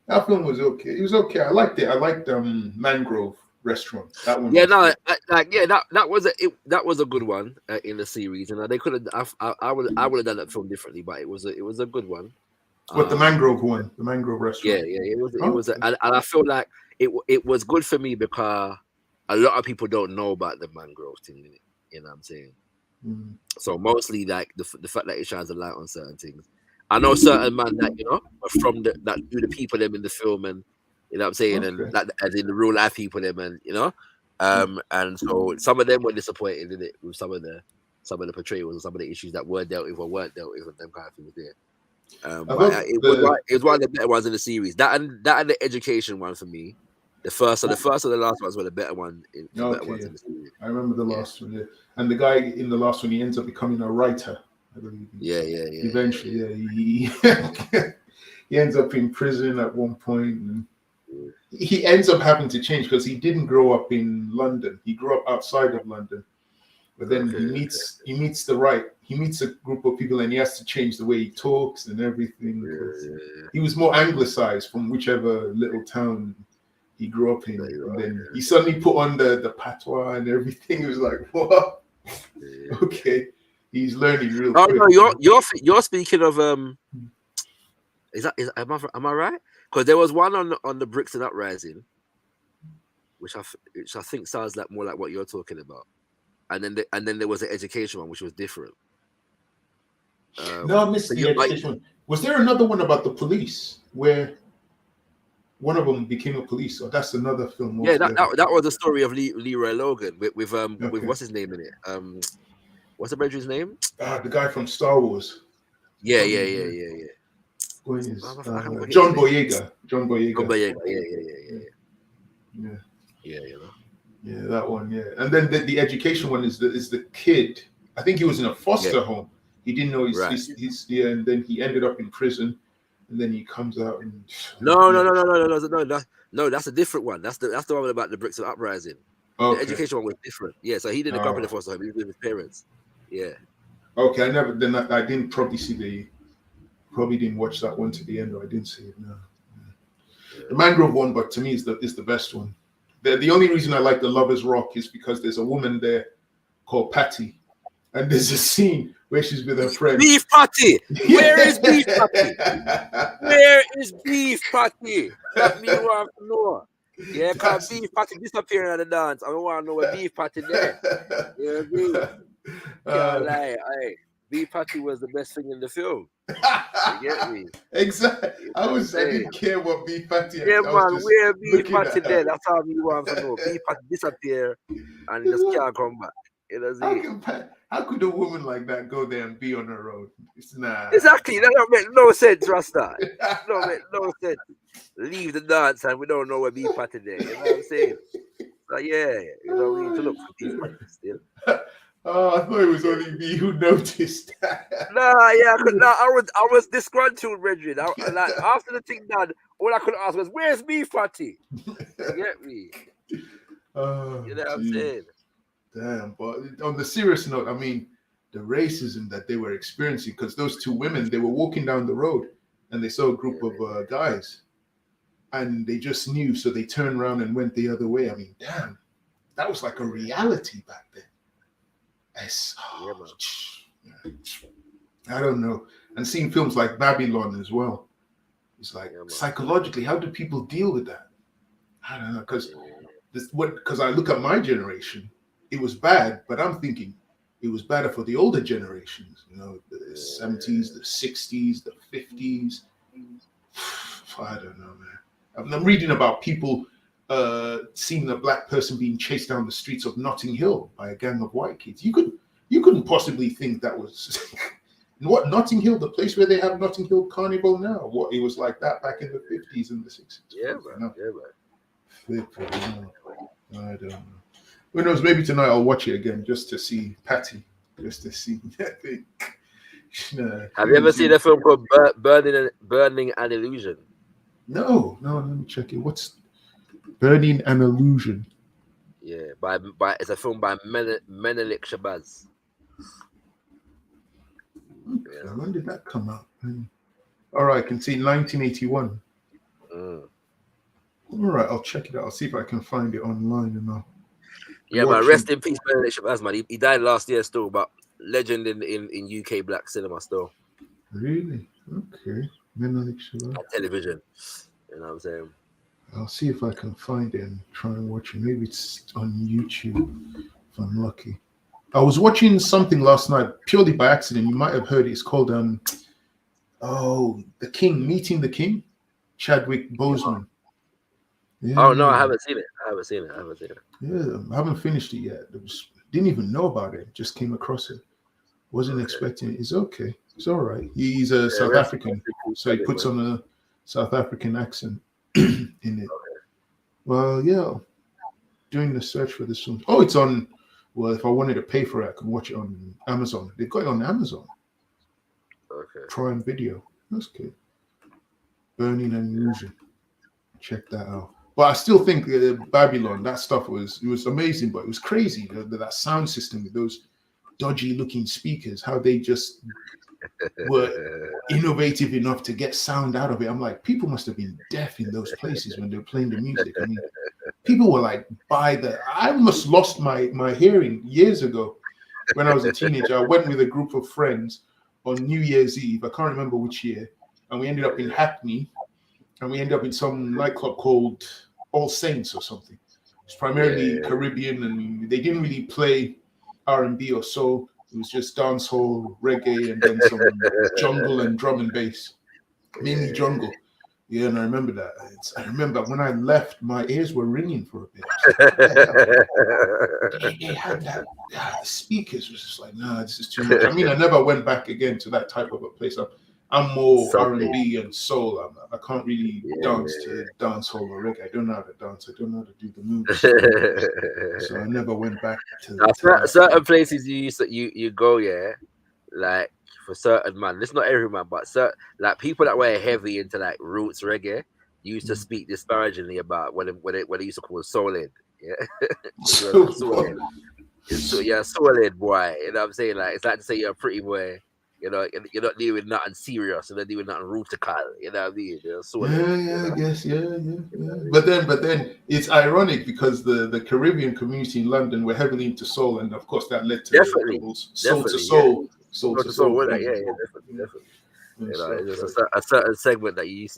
That film was okay. It was okay. I liked it. I liked Mangrove Restaurant. That one. That was a good one in the series, and they could have. I would have done that film differently, but it was a good one. What, the Mangrove one? The Mangrove Restaurant. Yeah, it was, and I feel like it was good for me because a lot of people don't know about the Mangrove thing. You know what I'm saying? So mostly like the fact that it shines a light on certain things. I know certain man that are from that do the people them in the film, and you know what I'm saying, and that as in the real life people them, and and so some of them were disappointed in it with some of the portrayals and some of the issues that were dealt with or weren't dealt with, and them kind of things there. But it was one of the better ones in the series. That and the education one for me. The first or the last ones were the better one. Better ones in the series. I remember the last one. Yeah. And the guy in the last one, he ends up becoming a writer. I believe. Eventually, he ends up in prison at one point, and he ends up having to change because he didn't grow up in London. He grew up outside of London. But then he meets a group of people, and he has to change the way he talks and everything. He was more anglicized from whichever little town he grew up in, and then he suddenly put on the patois and everything. It was like, what? Okay, he's learning real quick. No, you're speaking of am I right? Because there was one on the Brixton Uprising, which I think sounds like more like what you're talking about, and then there was an education one which was different. No, I missed the education one. Was there another one about the police where one of them became a police? Or that's another film. Yeah, that was the story of Leroy Logan with what's his name in it? What's the brother's name? The guy from Star Wars. Yeah. John Boyega. John Boyega. Yeah, that one. Yeah, and then the education one is the kid. I think he was in a foster home. He didn't know he's and then he ended up in prison, and then he comes out and no, that's a different one. That's the one about the Brixton Uprising. The education one was different. Yeah, so he didn't come in the foster home. He was with his parents. Yeah. Okay, I didn't probably didn't watch that one to the end, or I didn't see it. No. The Mangrove one, but to me is the best one. The only reason I like the Lovers Rock is because there's a woman there called Patty, and there's a scene where she's with her friend. Beef Patty! Where is Beef Patty? Where is Beef Patty? That me want to know. Yeah, because Beef Patty disappearing at the dance. I don't want to know where Beef Patty there. You agree? Can't lie. Beef Patty was the best thing in the film. You get me? Exactly. I didn't care what Beef Patty. Yeah, man, where Beef Patty there? That's how we want to know. Beef Patty disappear and just can't come back. You know, how could a woman like that go there and be on her own? Exactly. That don't make no sense, Rasta. Don't make no sense. Leave the dance and we don't know where Beef Patty there. You know what I'm saying? So we need to look for Beef Patty still. Oh, I thought it was only me who noticed that. I was disgruntled, Brethren. Like, after the thing done, all I could ask was, "Where's Beef Patty?" You get me? You know what I'm saying? Damn, but on the serious note, I mean, the racism that they were experiencing, because those two women, they were walking down the road and they saw a group of guys, and they just knew, so they turned around and went the other way. I mean, damn, that was like a reality back then. I don't know. And seeing films like Babylon as well, it's like psychologically, how do people deal with that? I don't know, because I look at my generation, it was bad, but I'm thinking it was better for the older generations, you know, the 70s, the 60s, the 50s. I don't know, man. I'm reading about people seeing a black person being chased down the streets of Notting Hill by a gang of white kids. You couldn't possibly think that was what, Notting Hill, the place where they have Notting Hill Carnival now. What it was like that back in the 50s and the 60s. Yeah, man. I don't know. Who knows? Maybe tonight I'll watch it again just to see Patty, just to see that thing. Have you ever seen a film called Burning an Illusion? No. Let me check it. What's Burning an Illusion? Yeah, by it's a film by Menelik Shabazz. Okay, when did that come out? All right, I can see 1981. All right, I'll check it out. I'll see if I can find it online and I'll. Yeah, man. Rest in peace, Menelik Shabazz, man. He died last year still, but legend in UK black cinema still. Really? Okay. Menelik Shabazz. On television. You know what I'm saying? I'll see if I can find it and try and watch it. Maybe it's on YouTube if I'm lucky. I was watching something last night purely by accident. You might have heard it. It's called The King, Meeting the King, Chadwick Boseman. Yeah. Oh no, I haven't seen it. Yeah, I haven't finished it yet. Didn't even know about it. Just came across it. Wasn't expecting it. It's okay. It's all right. He's a South African, so he puts on a South African accent in it. Well, yeah. Doing the search for this one. Oh, it's on. Well, if I wanted to pay for it, I could watch it on Amazon. They've got it on Amazon. Okay. Prime Video. That's good. Burning an Illusion. Check that out. But I still think Babylon, that stuff was amazing, but it was crazy. That sound system with those dodgy looking speakers, how they just were innovative enough to get sound out of it. I'm like, people must have been deaf in those places when they were playing the music. I mean, people were like, I almost lost my hearing years ago when I was a teenager. I went with a group of friends on New Year's Eve. I can't remember which year. And we ended up in Hackney. And we ended up in some nightclub called All Saints or something. It's primarily Caribbean, and they didn't really play R&B or soul. It was just dancehall, reggae, and then some jungle and drum and bass. Mainly jungle. Yeah, and I remember that. I remember when I left, my ears were ringing for a bit. They had that. The speakers was just like, nah, this is too much. I mean, I never went back again to that type of a place. I'm more R&B and soul. I can't really dance to dancehall or reggae. I don't know how to dance. I don't know how to do the moves. So I never went back to certain places you go, like for certain man. It's not every man, but certain like people that were heavy into like roots reggae used to speak disparagingly about what they used to call soul ed. Yeah, soul ed boy. You know what I'm saying? Like it's like to say you're a pretty boy. You know, you're not dealing with nothing serious. You're not dealing with nothing rutical. You know what I mean? I guess. But then it's ironic because the Caribbean community in London were heavily into soul, and of course that led to soul to soul. Definitely. You know, it's a certain segment that you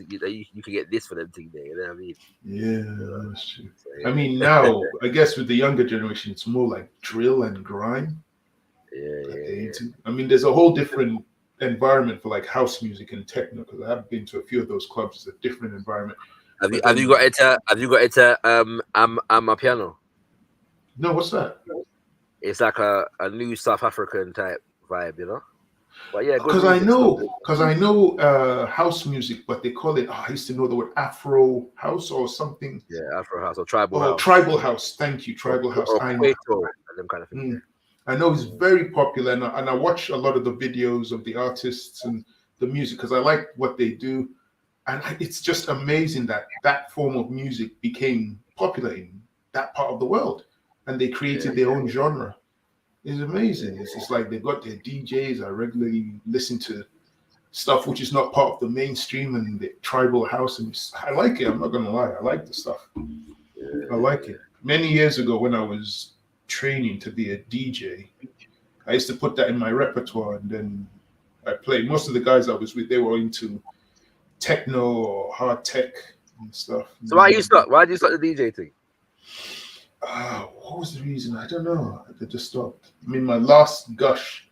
can get this for them thing there. You know what I mean? Yeah, that's true. I mean, now I guess with the younger generation, it's more like drill and grime. Yeah. I mean, there's a whole different environment for like house music and techno, because I have been to a few of those clubs. It's a different environment. Have you got into Amapiano? No, what's that? It's like a new South African type vibe, you know. But yeah, because I know house music, but they call it. I used to know the word Afro house or something. Yeah, Afro house or tribal house. Tribal house. Thank you, tribal house. Or Kwaito, them kind of thing. I know it's very popular, and I watch a lot of the videos of the artists and the music because I like what they do, and it's just amazing that form of music became popular in that part of the world, and they created their own genre. It's amazing. It's just like they've got their DJs. I regularly listen to stuff which is not part of the mainstream and the tribal house, and I like it. I'm not gonna lie, I like the stuff. I like it. Many years ago, when I was training to be a DJ, I used to put that in my repertoire, and then I played. Most of the guys I was with, they were into techno or hard tech and stuff. So why did you start the DJ thing? What was the reason? I don't know. I just stopped. I mean, my last gush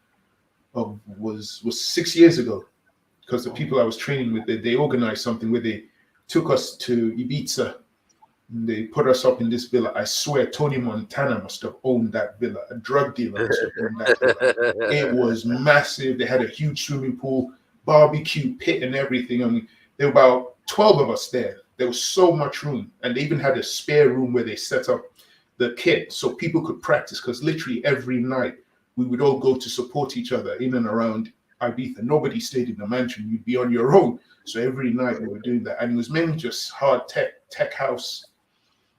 was 6 years ago, because the people I was training with, they organized something where they took us to Ibiza. And they put us up in this villa. I swear, Tony Montana must have owned that villa. A drug dealer must have owned that villa. It was massive. They had a huge swimming pool, barbecue pit, and everything. I mean, there were about 12 of us there. There was so much room, and they even had a spare room where they set up the kit so people could practice. Because literally every night we would all go to support each other in and around Ibiza. Nobody stayed in the mansion. You'd be on your own. So every night we were doing that, and it was mainly just hard tech house.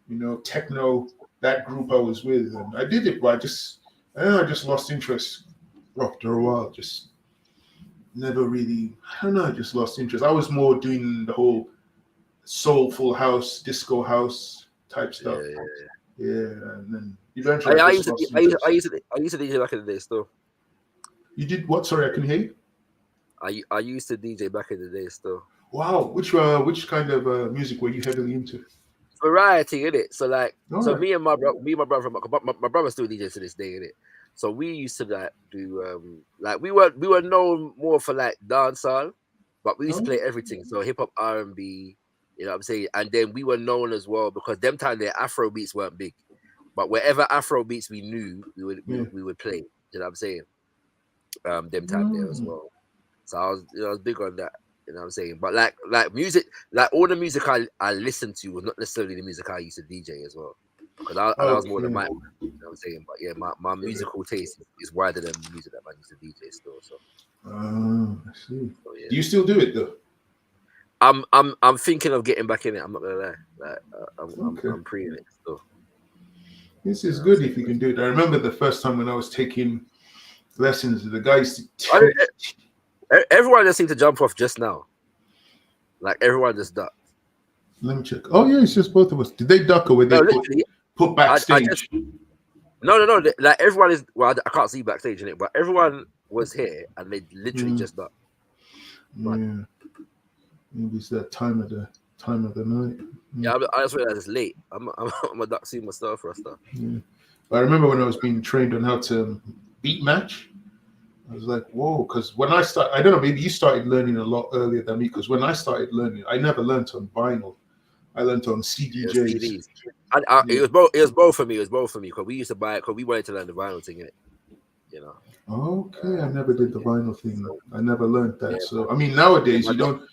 You know, techno, that group I was with, and I did it, but I just lost interest after a while. Just never really, I don't know, I just lost interest. I was more doing the whole soulful house, disco house type stuff. Yeah, and then eventually I used to DJ back in the day still. You did what? Sorry, I couldn't hear you. I used to DJ back in the day still. Wow, which kind of music were you heavily into? Variety, in it. So like, All so right. me and my brother, my brother still DJs to this day, in it. So we used to like do like we were known more for like dancehall, but we used to play everything. So hip hop, R&B, you know what I'm saying. And then we were known as well because them time their Afro beats weren't big, but wherever Afro beats we knew, we would play. You know what I'm saying? Them time there as well. So I was big on that. You know what I'm saying? But like music, like all the music I listened to was not necessarily the music I used to DJ as well. Because I was more than my, you know what I'm saying? But yeah, my musical taste is wider than the music that I used to DJ still. So I see. So, yeah. Do you still do it though? I'm thinking of getting back in it. I'm not gonna lie. Like I'm pre in it still. This is good if you can do it. I remember the first time when I was taking lessons, the guys. Everyone just seemed to jump off just now. Like everyone just ducked. Let me check. Oh yeah, it's just both of us. Did they duck or were they put backstage? No. Like everyone is. Well, I can't see backstage in it, but everyone was here and they literally just ducked. Yeah. Maybe it's that time of the night. Yeah, I just realized it's late. I'm a duck seeing my stuff or stuff. Yeah. I remember when I was being trained on how to beat match. I was like, whoa, because when I started, I don't know, maybe you started learning a lot earlier than me, because when I started learning, I never learned on vinyl. I learned on CDJs. CDs. It was both. It was both for me. It was both for me because we used to buy it because we wanted to learn the vinyl thing in it. You know. Okay, I never did the vinyl thing. I never learned that. Yeah, so I mean, nowadays you don't.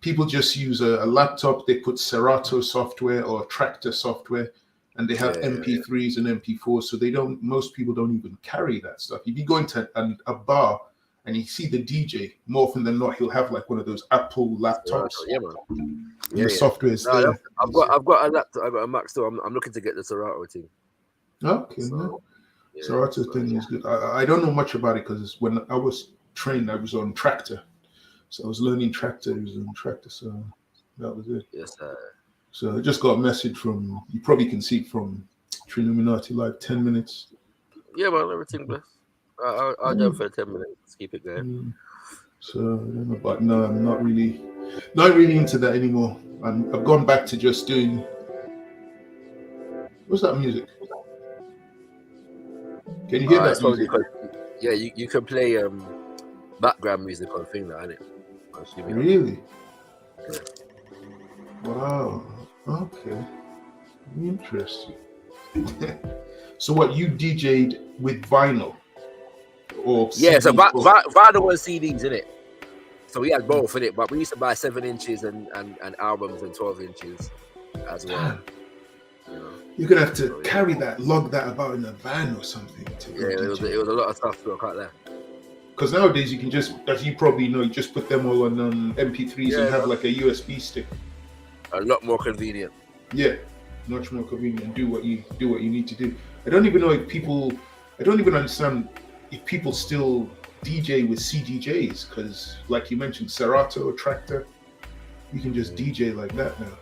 People just use a laptop. They put Serato software or Tractor software, and they have MP3s and MP4s. So they don't. Most people don't even carry that stuff. If you go into a bar and you see the DJ, more often than not, he'll have like one of those Apple laptops. Yeah, man. The software is there. I've got a laptop. I've got a Mac still. I'm looking to get the Serato thing. Okay, Serato thing is good. I don't know much about it because when I was trained, I was on Tractor. So I was learning Tractor. It was on Tractor, so that was it. Yes, sir. So I just got a message from, you probably can see it from TRILLUMINATI Live, 10 minutes. Yeah, man, everything blessed. I'll jump for 10 minutes. Let's keep it going. So I don't know, but no, I'm not really into that anymore. I've gone back to just doing. What's that music? Can you hear that music? Yeah, you can play background music on thing, isn't it? Really? Yeah. Wow. Okay. Interesting. So what, you DJ'd with vinyl? Or yeah, so vinyl was CDs, innit? So we had both in it, but we used to buy 7 inches and albums and 12 inches as well. You know? You're gonna have to carry that, lug that about in a van or something. It was a lot of stuff to cut there. Because nowadays you can just, as you probably know, you just put them all on MP3s and have like a USB stick. A lot more convenient. Yeah, much more convenient. Do what you need to do. I don't even know if people. I don't even understand if people still DJ with CDJs because, like you mentioned, Serato, Tractor, you can just DJ like that now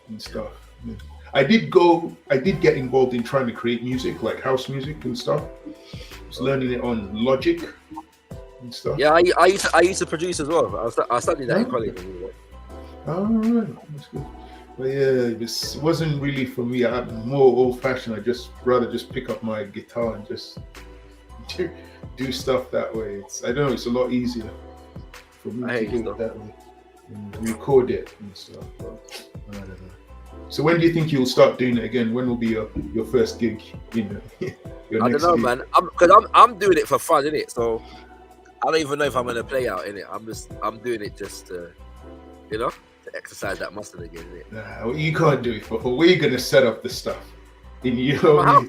and stuff. Yeah. I did get involved in trying to create music, like house music and stuff. I was learning it on Logic and stuff. Yeah, I used to produce as well. I studied that in college. All right, that's good. But yeah, it wasn't really for me. I'm more old-fashioned. I rather just pick up my guitar and just do stuff that way. I don't know. It's a lot easier for me to do it that way and record it and stuff. But I don't know. So when do you think you'll start doing it again? When will be your first gig? Your I don't know, gig? man. I'm doing it for fun, innit? So I don't even know if I'm gonna play out, innit? I'm doing it just to, to exercise that muscle again, innit? Nah, well, you can't do it for. We're gonna set up the stuff in your house.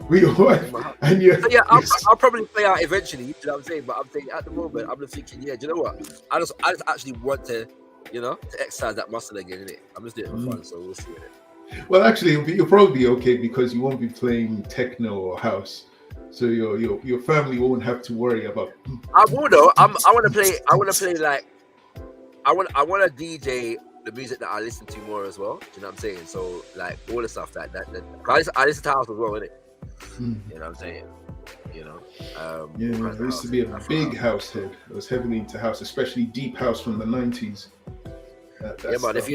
And you. So yeah, I'll probably play out eventually. You know what I'm saying? But I'm thinking at the moment, I'm just thinking, yeah, do you know what? I just actually want to. To exercise that muscle again, innit? I'm just doing it for fun, so we'll see it. Well, actually, you'll probably be okay because you won't be playing techno or house, so your family won't have to worry about. I will though. I want to play. I want to play like. I want to DJ the music that I listen to more as well. Do you know what I'm saying? So like all the stuff that I listen to house as well, innit? You know what I'm saying? I used to be a big house head. I was heavily into house, especially deep house from the 90s. Yeah, man. If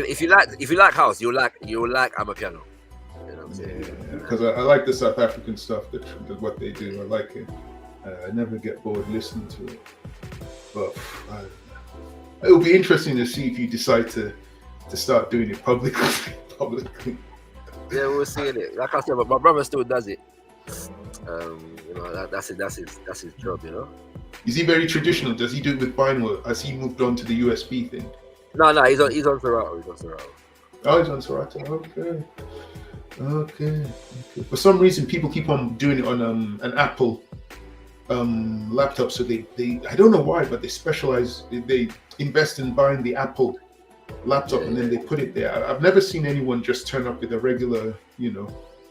you like house, you'll like Amapiano. You know what I'm saying? Yeah, because I like the South African stuff. What they do, I like it. I never get bored listening to it. But it'll be interesting to see if you decide to start doing it publicly. Yeah, we'll see it. Like I said, but my brother still does it. That's his job, Is he very traditional? Does he do it with vinyl? Has he moved on to the USB thing? No, he's on Serato. Oh, he's on Serato. Okay. For some reason, people keep on doing it on an Apple laptop. So they I don't know why, but they specialize. They invest in buying the Apple laptop and then they put it there. I've never seen anyone just turn up with a regular,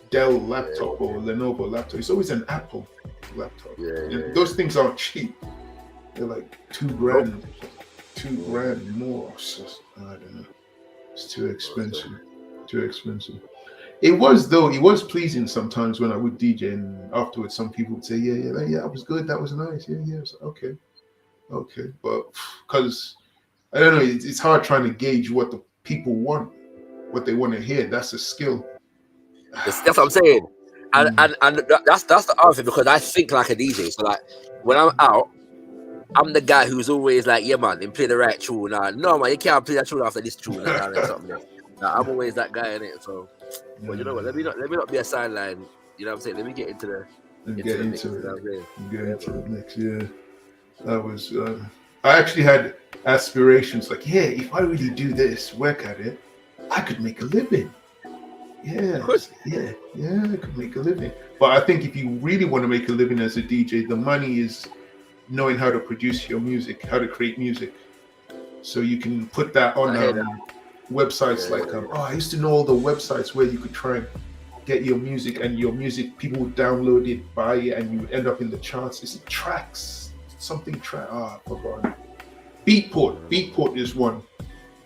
Dell laptop or Lenovo laptop. It's always an Apple laptop. Those things aren't cheap. They're like $2,000, $2,000 more. So, I don't know. It's too expensive. It was pleasing sometimes when I would DJ and afterwards some people would say, yeah, that was good, that was nice. Yeah. So, okay. But because I don't know, it's hard trying to gauge what the people want, what they want to hear. That's a skill. That's what I'm saying, and that's the other thing, because I think like a DJ. So like when I'm out, I'm the guy who's always like, yeah, man, then play the right tune. No, man, you can't play that tune after this tune. I'm always that guy in it. So, but you know what? Let me not be a sideline. You know what I'm saying? Let me get into the mix. Yeah. That was. I actually had aspirations like, if I really do this, work at it, I could make a living. Yeah, I could make a living. But I think if you really want to make a living as a DJ, the money is knowing how to produce your music, how to create music. So you can put that on websites I used to know all the websites where you could try and get your music, and your music, people would download it, buy it, and you would end up in the charts. It's tracks, I forgot. Beatport is one.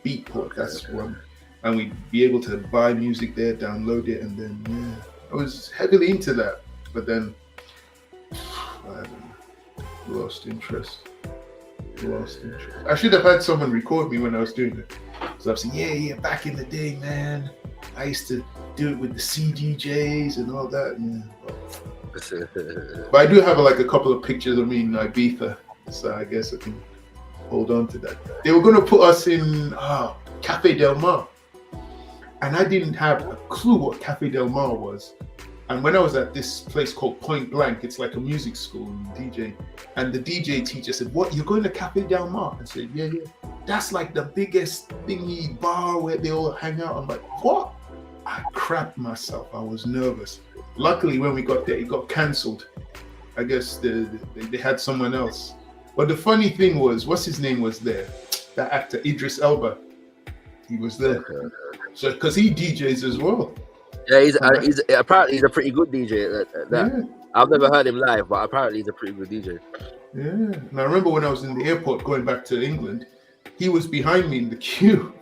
That's one. And we'd be able to buy music there, download it, and then I was heavily into that. But then I lost interest. I should have had someone record me when I was doing it. So I was saying, back in the day, man, I used to do it with the CDJs and all that. But I do have a couple of pictures of me in Ibiza, so I guess I can hold on to that. They were going to put us in Cafe Del Mar. And I didn't have a clue what Cafe Del Mar was. And when I was at this place called Point Blank, it's like a music school DJ. And the DJ teacher said, "What, you're going to Cafe Del Mar?" I said, yeah. That's like the biggest thingy bar where they all hang out. I'm like, what? I crapped myself. I was nervous. Luckily, when we got there, it got cancelled. I guess they had someone else. But the funny thing was, what's his name was there? That actor, Idris Elba. He was there. So, because he DJs as well. Yeah, he's apparently he's a pretty good DJ. Yeah. I've never heard him live, but apparently he's a pretty good DJ. Yeah. And I remember when I was in the airport going back to England, he was behind me in the queue.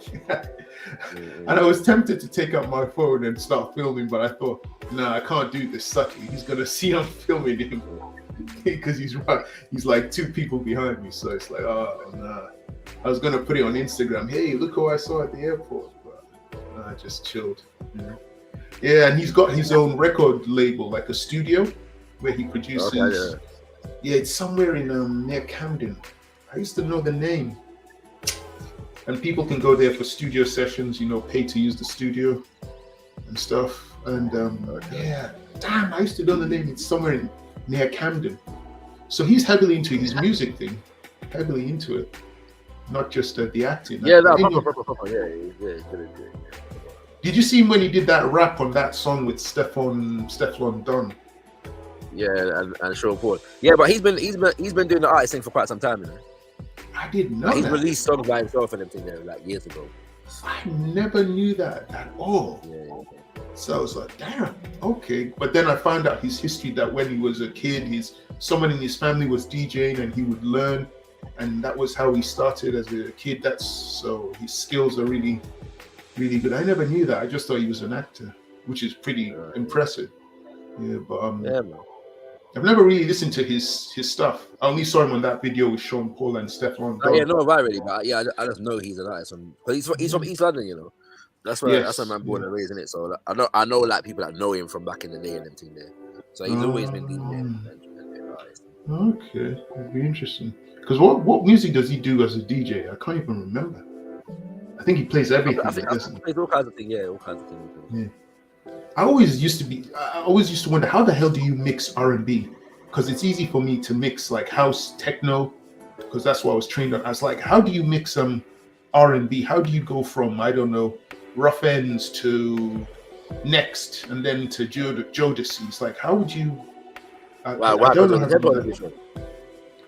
And I was tempted to take out my phone and start filming, but I thought, nah, I can't do this subtly. He's gonna see I'm filming him because he's like 2 people behind me. So it's like, oh nah. I was gonna put it on Instagram. Hey, look who I saw at the airport. But I just chilled. Yeah, and he's got his own record label, like a studio where he produces. Okay, yeah, it's somewhere in near Camden. I used to know the name. And people can go there for studio sessions, pay to use the studio and stuff. And yeah, damn, I used to know the name. It's somewhere near Camden. So he's heavily into his music thing, heavily into it, not just the acting. Yeah, proper. Yeah. Did you see him when he did that rap on that song with Stefflon Don? Yeah, and Sean Paul. Yeah, but he's been doing the artist thing for quite some time, I didn't know he's that. released songs by himself and everything there like years ago. I never knew that at all. Yeah. So I was like, damn, okay. But then I found out his history, that when he was a kid, someone in his family was DJing and he would learn, and that was how he started as a kid. So his skills are really, really good. I never knew that. I just thought he was an actor, which is pretty impressive. Yeah, but Yeah, man. I've never really listened to his stuff. I only saw him on that video with Sean Paul and Stefflon Don. Yeah, no, right, really, but yeah, I just know he's an artist because he's from East London, That's where I'm born and raised in it. So I know like people that know him from back in the day and everything there. So he's always been DJing and artist. Okay, that'd be interesting. Because what music does he do as a DJ? I can't even remember. I think he plays everything. I think he plays all kinds of things. Yeah, all kinds of things. Yeah. I always used to wonder, how the hell do you mix R&B? Because it's easy for me to mix like house, techno, because that's what I was trained on. I was like, how do you mix R&B? How do you go from, I don't know, Rough Ends to Next and then to Jodeci? It's like, how would you? I don't know how to do that.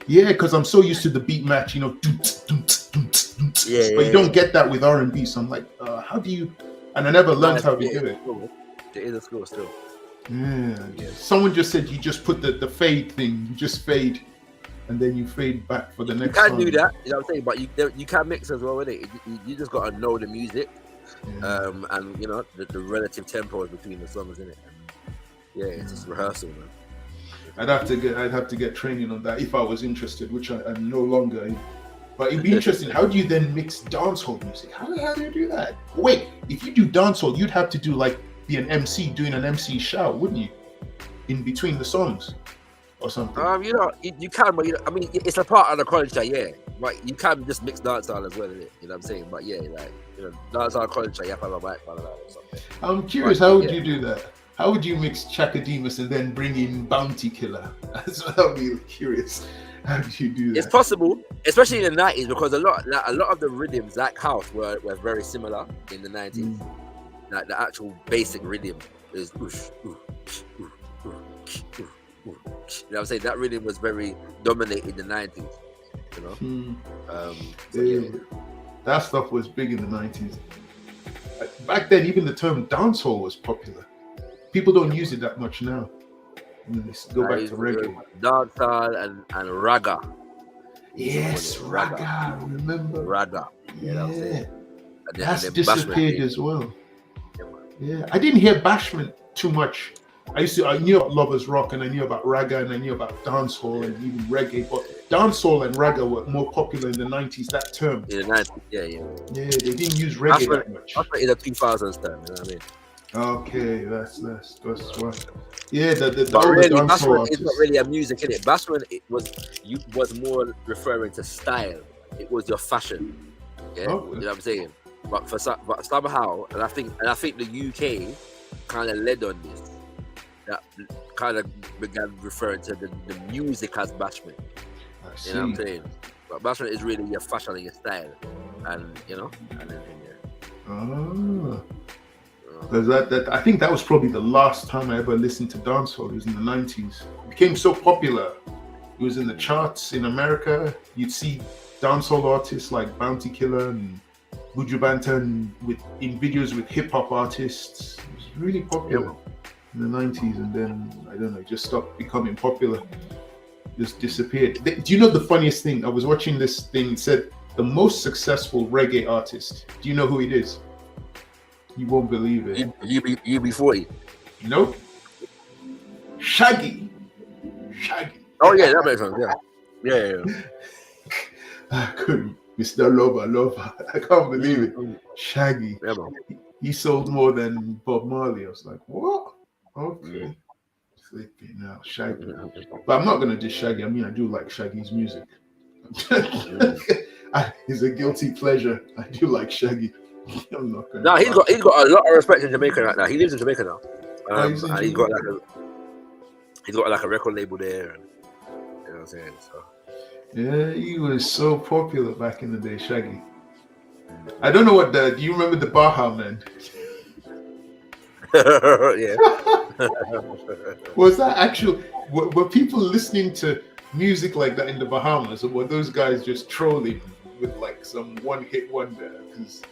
Yeah, because I'm so used to the beat match, but you don't get that with R&B. So I'm like, how do you? And I never learned how to do it. It is a skill still. Yeah. Someone just said you just put the fade thing. You just fade, and then you fade back for the next. You can song. do that, you know what I'm saying, but you can mix as well with it. You just gotta know the music, and the relative tempos between the songs, in it. Yeah, it's just rehearsal, man. I'd have to get training on that if I was interested, which I'm no longer. But it'd be interesting. How do you then mix dancehall music? How the hell do you do that? Wait, if you do dancehall, you'd have to do be an MC doing an MC shout, wouldn't you? In between the songs, or something. You can, but it's a part of the culture, yeah. But you can just mix dancehall as well, innit? You know what I'm saying? But yeah, dancehall culture, you have to have a mic or something. I'm curious, how would you do that? How would you mix Chakademus and then bring in Bounty Killer? I'll be curious. How do you do that? It's possible, especially in the 90s, because a lot of the rhythms, like house, were very similar in the 90s. Like the actual basic rhythm is whoosh, ooh, ooh, ooh, ooh, ooh. You know what I'm saying? That rhythm was very dominant in the 90s, That stuff was big in the 90s. Back then, even the term dancehall was popular. People don't use it that much now. Let's go back to reggae. Dancehall and raga. Yes, raga. Remember? Raga. Yeah. And That's then disappeared as well. Yeah, I didn't hear bashment too much. I knew about Lovers Rock, and I knew about raga, and I knew about dancehall and even reggae. But dancehall and raga were more popular in the 90s. That term. In the 90s, yeah. Yeah, they didn't use reggae that much. That's in the 2000s term. You know what I mean? Okay, that's right. Yeah, the really, dancehall is not really a music, is it? Bashment was more referring to style. It was your fashion. Yeah, okay. You know what I'm saying? But somehow, and I think the UK kind of led on this. That kind of began referring to the music as bashment. You know what I'm saying? But bashment is really your fashion and your style, and everything. Because that I think that was probably the last time I ever listened to dancehall. It was in the 90s. It became so popular. It was in the charts in America. You'd see dancehall artists like Bounty Killer and Buju Banton in videos with hip hop artists. It was really popular in the 90s, and then I don't know, just stopped becoming popular. Just disappeared. Do you know the funniest thing? I was watching this thing. It said the most successful reggae artist. Do you know who it is? You won't believe it. UB40. Nope. Shaggy. Oh yeah, that makes sense. Yeah. I couldn't. Mr. Lover. I can't believe it. Shaggy. Yeah, man. He sold more than Bob Marley. I was like, what? Okay. Flipping out, Shaggy. But I'm not gonna diss Shaggy. I mean, I do like Shaggy's music. It's a guilty pleasure. I do like Shaggy. I'm not gonna. No, he's got a lot of respect in Jamaica right now. He lives in Jamaica now. And he's got like a record label there. And, you know what I'm saying? So. Yeah, he was so popular back in the day, Shaggy. I don't know what do you remember the Baha Man? Yeah. Was that actual? Were people listening to music like that in the Bahamas, or were those guys just trolling with like some one-hit wonder?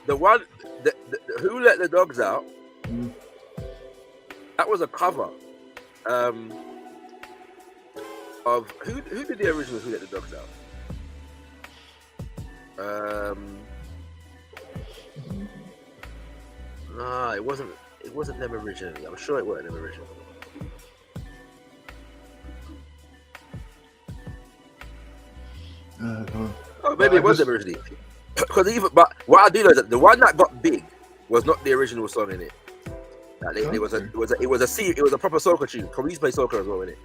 The one, Who Let the Dogs Out? That was a cover of who did the original Who Let the Dogs Out? Nah, it wasn't them originally. I'm sure it wasn't them originally. Oh, maybe it was them originally. But what I do know is that the one that got big was not the original song in it. Like it was a proper soca tune. Cause we used to play soca as well in it.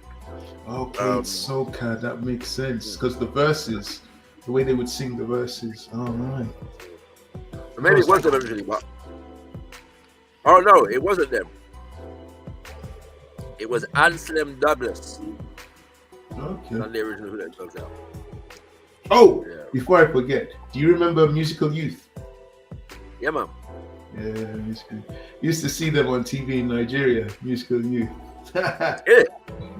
Okay, it's soca, that makes sense because the verses, the way they would sing the verses. Oh right. Maybe it was them originally, but oh no, it wasn't them. It was Anselm Douglas. Okay. Not the original Who Let the Dogs Out. Oh, yeah. Before I forget, do you remember Musical Youth? Yeah, man. Yeah, Musical. Used to see them on TV in Nigeria. Musical Youth. Yeah.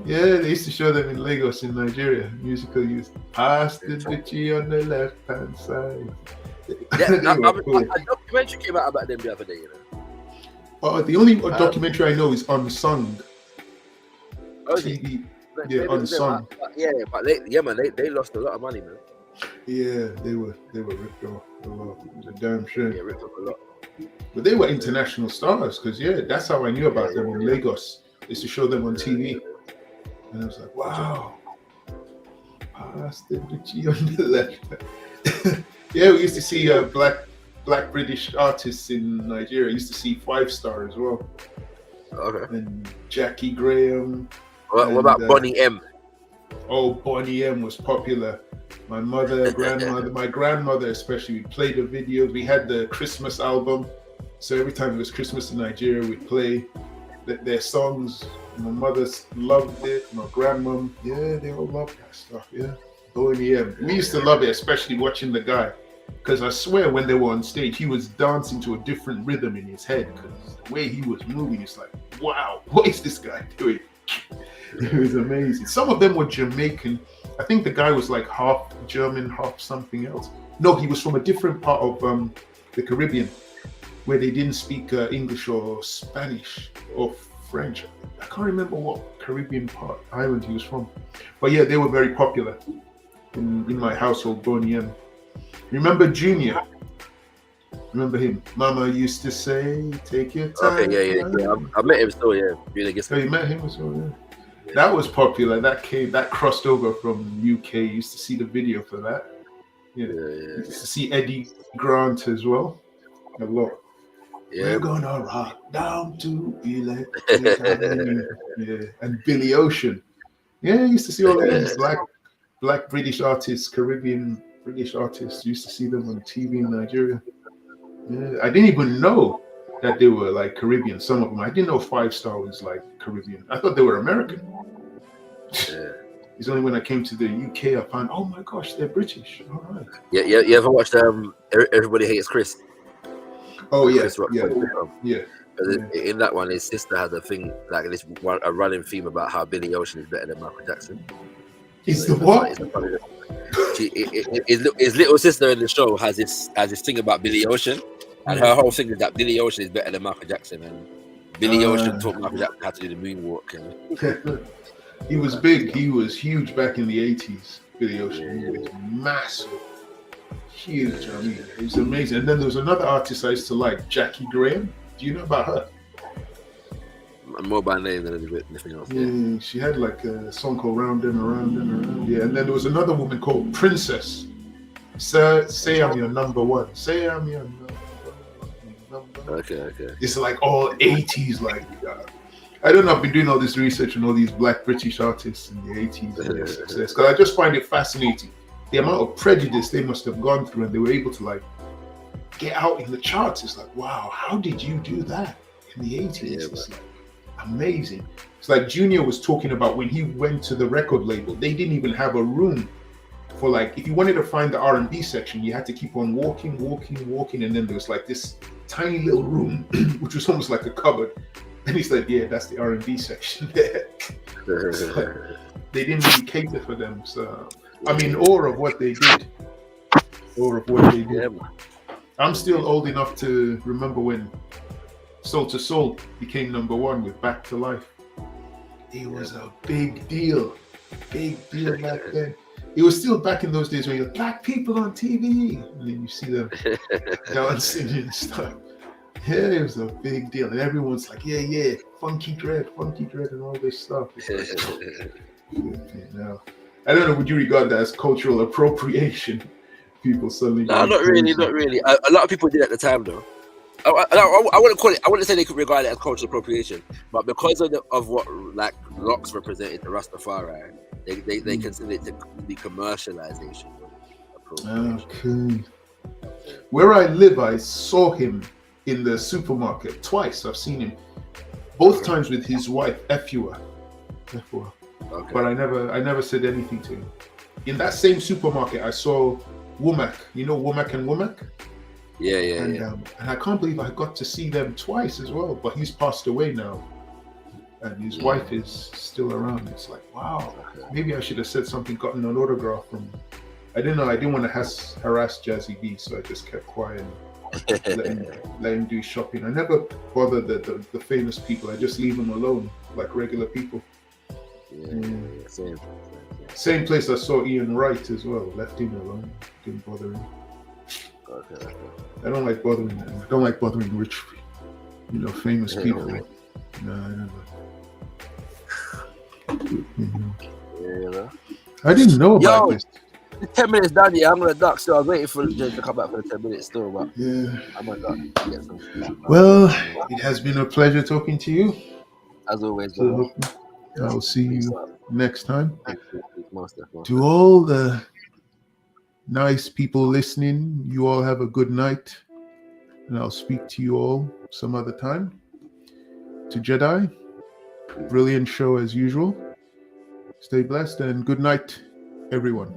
Yeah, they used to show them in Lagos in Nigeria. Musical Youth. Pass the bitchy on the left hand side. Yeah, a documentary came out about them the other day, you know. Oh, the only documentary I know is Unsung. TV. Yeah, Unsung. Yeah, but they lost a lot of money, man. Yeah, they were ripped off a lot. It's a damn shame. Yeah, ripped off a lot. But they were international stars because that's how I knew about them in Lagos. They used to show them on TV, and I was like, wow. Pass the bitchy on the left. Yeah, we used to see black British artists in Nigeria. I used to see 5 Star as well. Okay. And Jackie Graham. What about Bonnie M? Oh, Bonnie M was popular. My mother, my grandmother especially, we played the videos. We had the Christmas album. So every time it was Christmas in Nigeria, we'd play their songs. My mother loved it. My grandmom, they all loved that stuff. Yeah. Bonnie M. We used to love it, especially watching the guy. Because I swear when they were on stage, he was dancing to a different rhythm in his head. Because the way he was moving, it's like, wow, what is this guy doing? It was amazing. Some of them were Jamaican. I think the guy was like half German, half something else. No, he was from a different part of the Caribbean where they didn't speak English or Spanish or French. I can't remember what Caribbean island he was from. But yeah, they were very popular in my household, Bonnie M. Remember Junior? Remember him? Mama used to say, take your time. Okay, yeah. I met him still, yeah. Really good. Oh, you met him as well, yeah. That was popular. That crossed over from UK. You used to see the video for that. Yeah. You used to see Eddie Grant as well. A lot. Yeah. We're gonna rock down to Electric Avenue. Yeah. And Billy Ocean. Yeah, you used to see all of these black British artists, Caribbean British artists. You used to see them on TV in Nigeria. Yeah. I didn't even know that they were like Caribbean, some of them. I didn't know 5 Star was like Caribbean. I thought they were American. Yeah. It's only when I came to the UK I found, oh my gosh, they're British. All right. Yeah, you ever watched Everybody Hates Chris? Oh yeah, Chris yeah. In that one, his sister had a thing like this, a running theme about how Billy Ocean is better than Michael Jackson. Is the what? His little sister in the show has this thing about Billy Ocean, and her whole thing is that Billy Ocean is better than Michael Jackson, and Billy Ocean taught me how to do the moonwalk. He was big. He was huge back in the 80s. Billy Ocean. He was massive. Huge. I mean, it was amazing. And then there was another artist I used to like, Jackie Graham. Do you know about her? More by name than anything else. Yeah, she had like a song called Round and Around and Around. Yeah, and then there was another woman called Princess. Say I'm your number one. Say I'm your number one. Okay. It's like all 80s, like I don't know. I've been doing all this research on all these Black British artists in the 80s and their success, because I just find it fascinating the amount of prejudice they must have gone through, and they were able to like get out in the charts. It's like, wow, how did you do that in the 80s? It's like amazing. It's like Junior was talking about when he went to the record label, they didn't even have a room for like, if you wanted to find the R&B section, you had to keep on walking, and then there was like this tiny little room, which was almost like a cupboard. And he's like, yeah, that's the R&B section there. Like, they didn't really cater for them. So, I mean, awe of what they did. I'm still old enough to remember when Soul to Soul became number one with Back to Life. It was a big deal back then. It was still back in those days where you're black people on TV, and then you see them dancing and stuff. Yeah, it was a big deal, and everyone's like, yeah, funky dread, and all this stuff. Now, I don't know. Would you regard that as cultural appropriation? People suddenly. No, not really. A lot of people did at the time, though. I wouldn't call it. I wouldn't say they could regard it as cultural appropriation, but because of what like locks represented to Rastafari, they consider it to be commercialization. Okay. Where I live, I saw him in the supermarket twice. I've seen him both times with his wife, Efua. Okay. But I never said anything to him. In that same supermarket, I saw Womack. You know Womack and Womack? Yeah. And I can't believe I got to see them twice as well. But he's passed away now, and his wife is still around. It's like, wow. Maybe I should have said something, gotten an autograph from. I didn't know. I didn't want to harass Jazzy B, so I just kept quiet and let him do shopping. I never bother the famous people. I just leave them alone, like regular people. Same place I saw Ian Wright as well. Left him alone. Didn't bother him. Okay. I don't like bothering them. I don't like bothering rich, famous people. No, I never. I didn't know about this. 10 minutes done, yeah. I'm gonna duck. So I was waiting for Jay to come back for the 10 minutes still, but I'm gonna duck. Well, it has been a pleasure talking to you. As always, so I'll see you next time. To all the nice people listening, you all have a good night, and I'll speak to you all some other time. To Jedi, brilliant show as usual. Stay blessed and good night, everyone.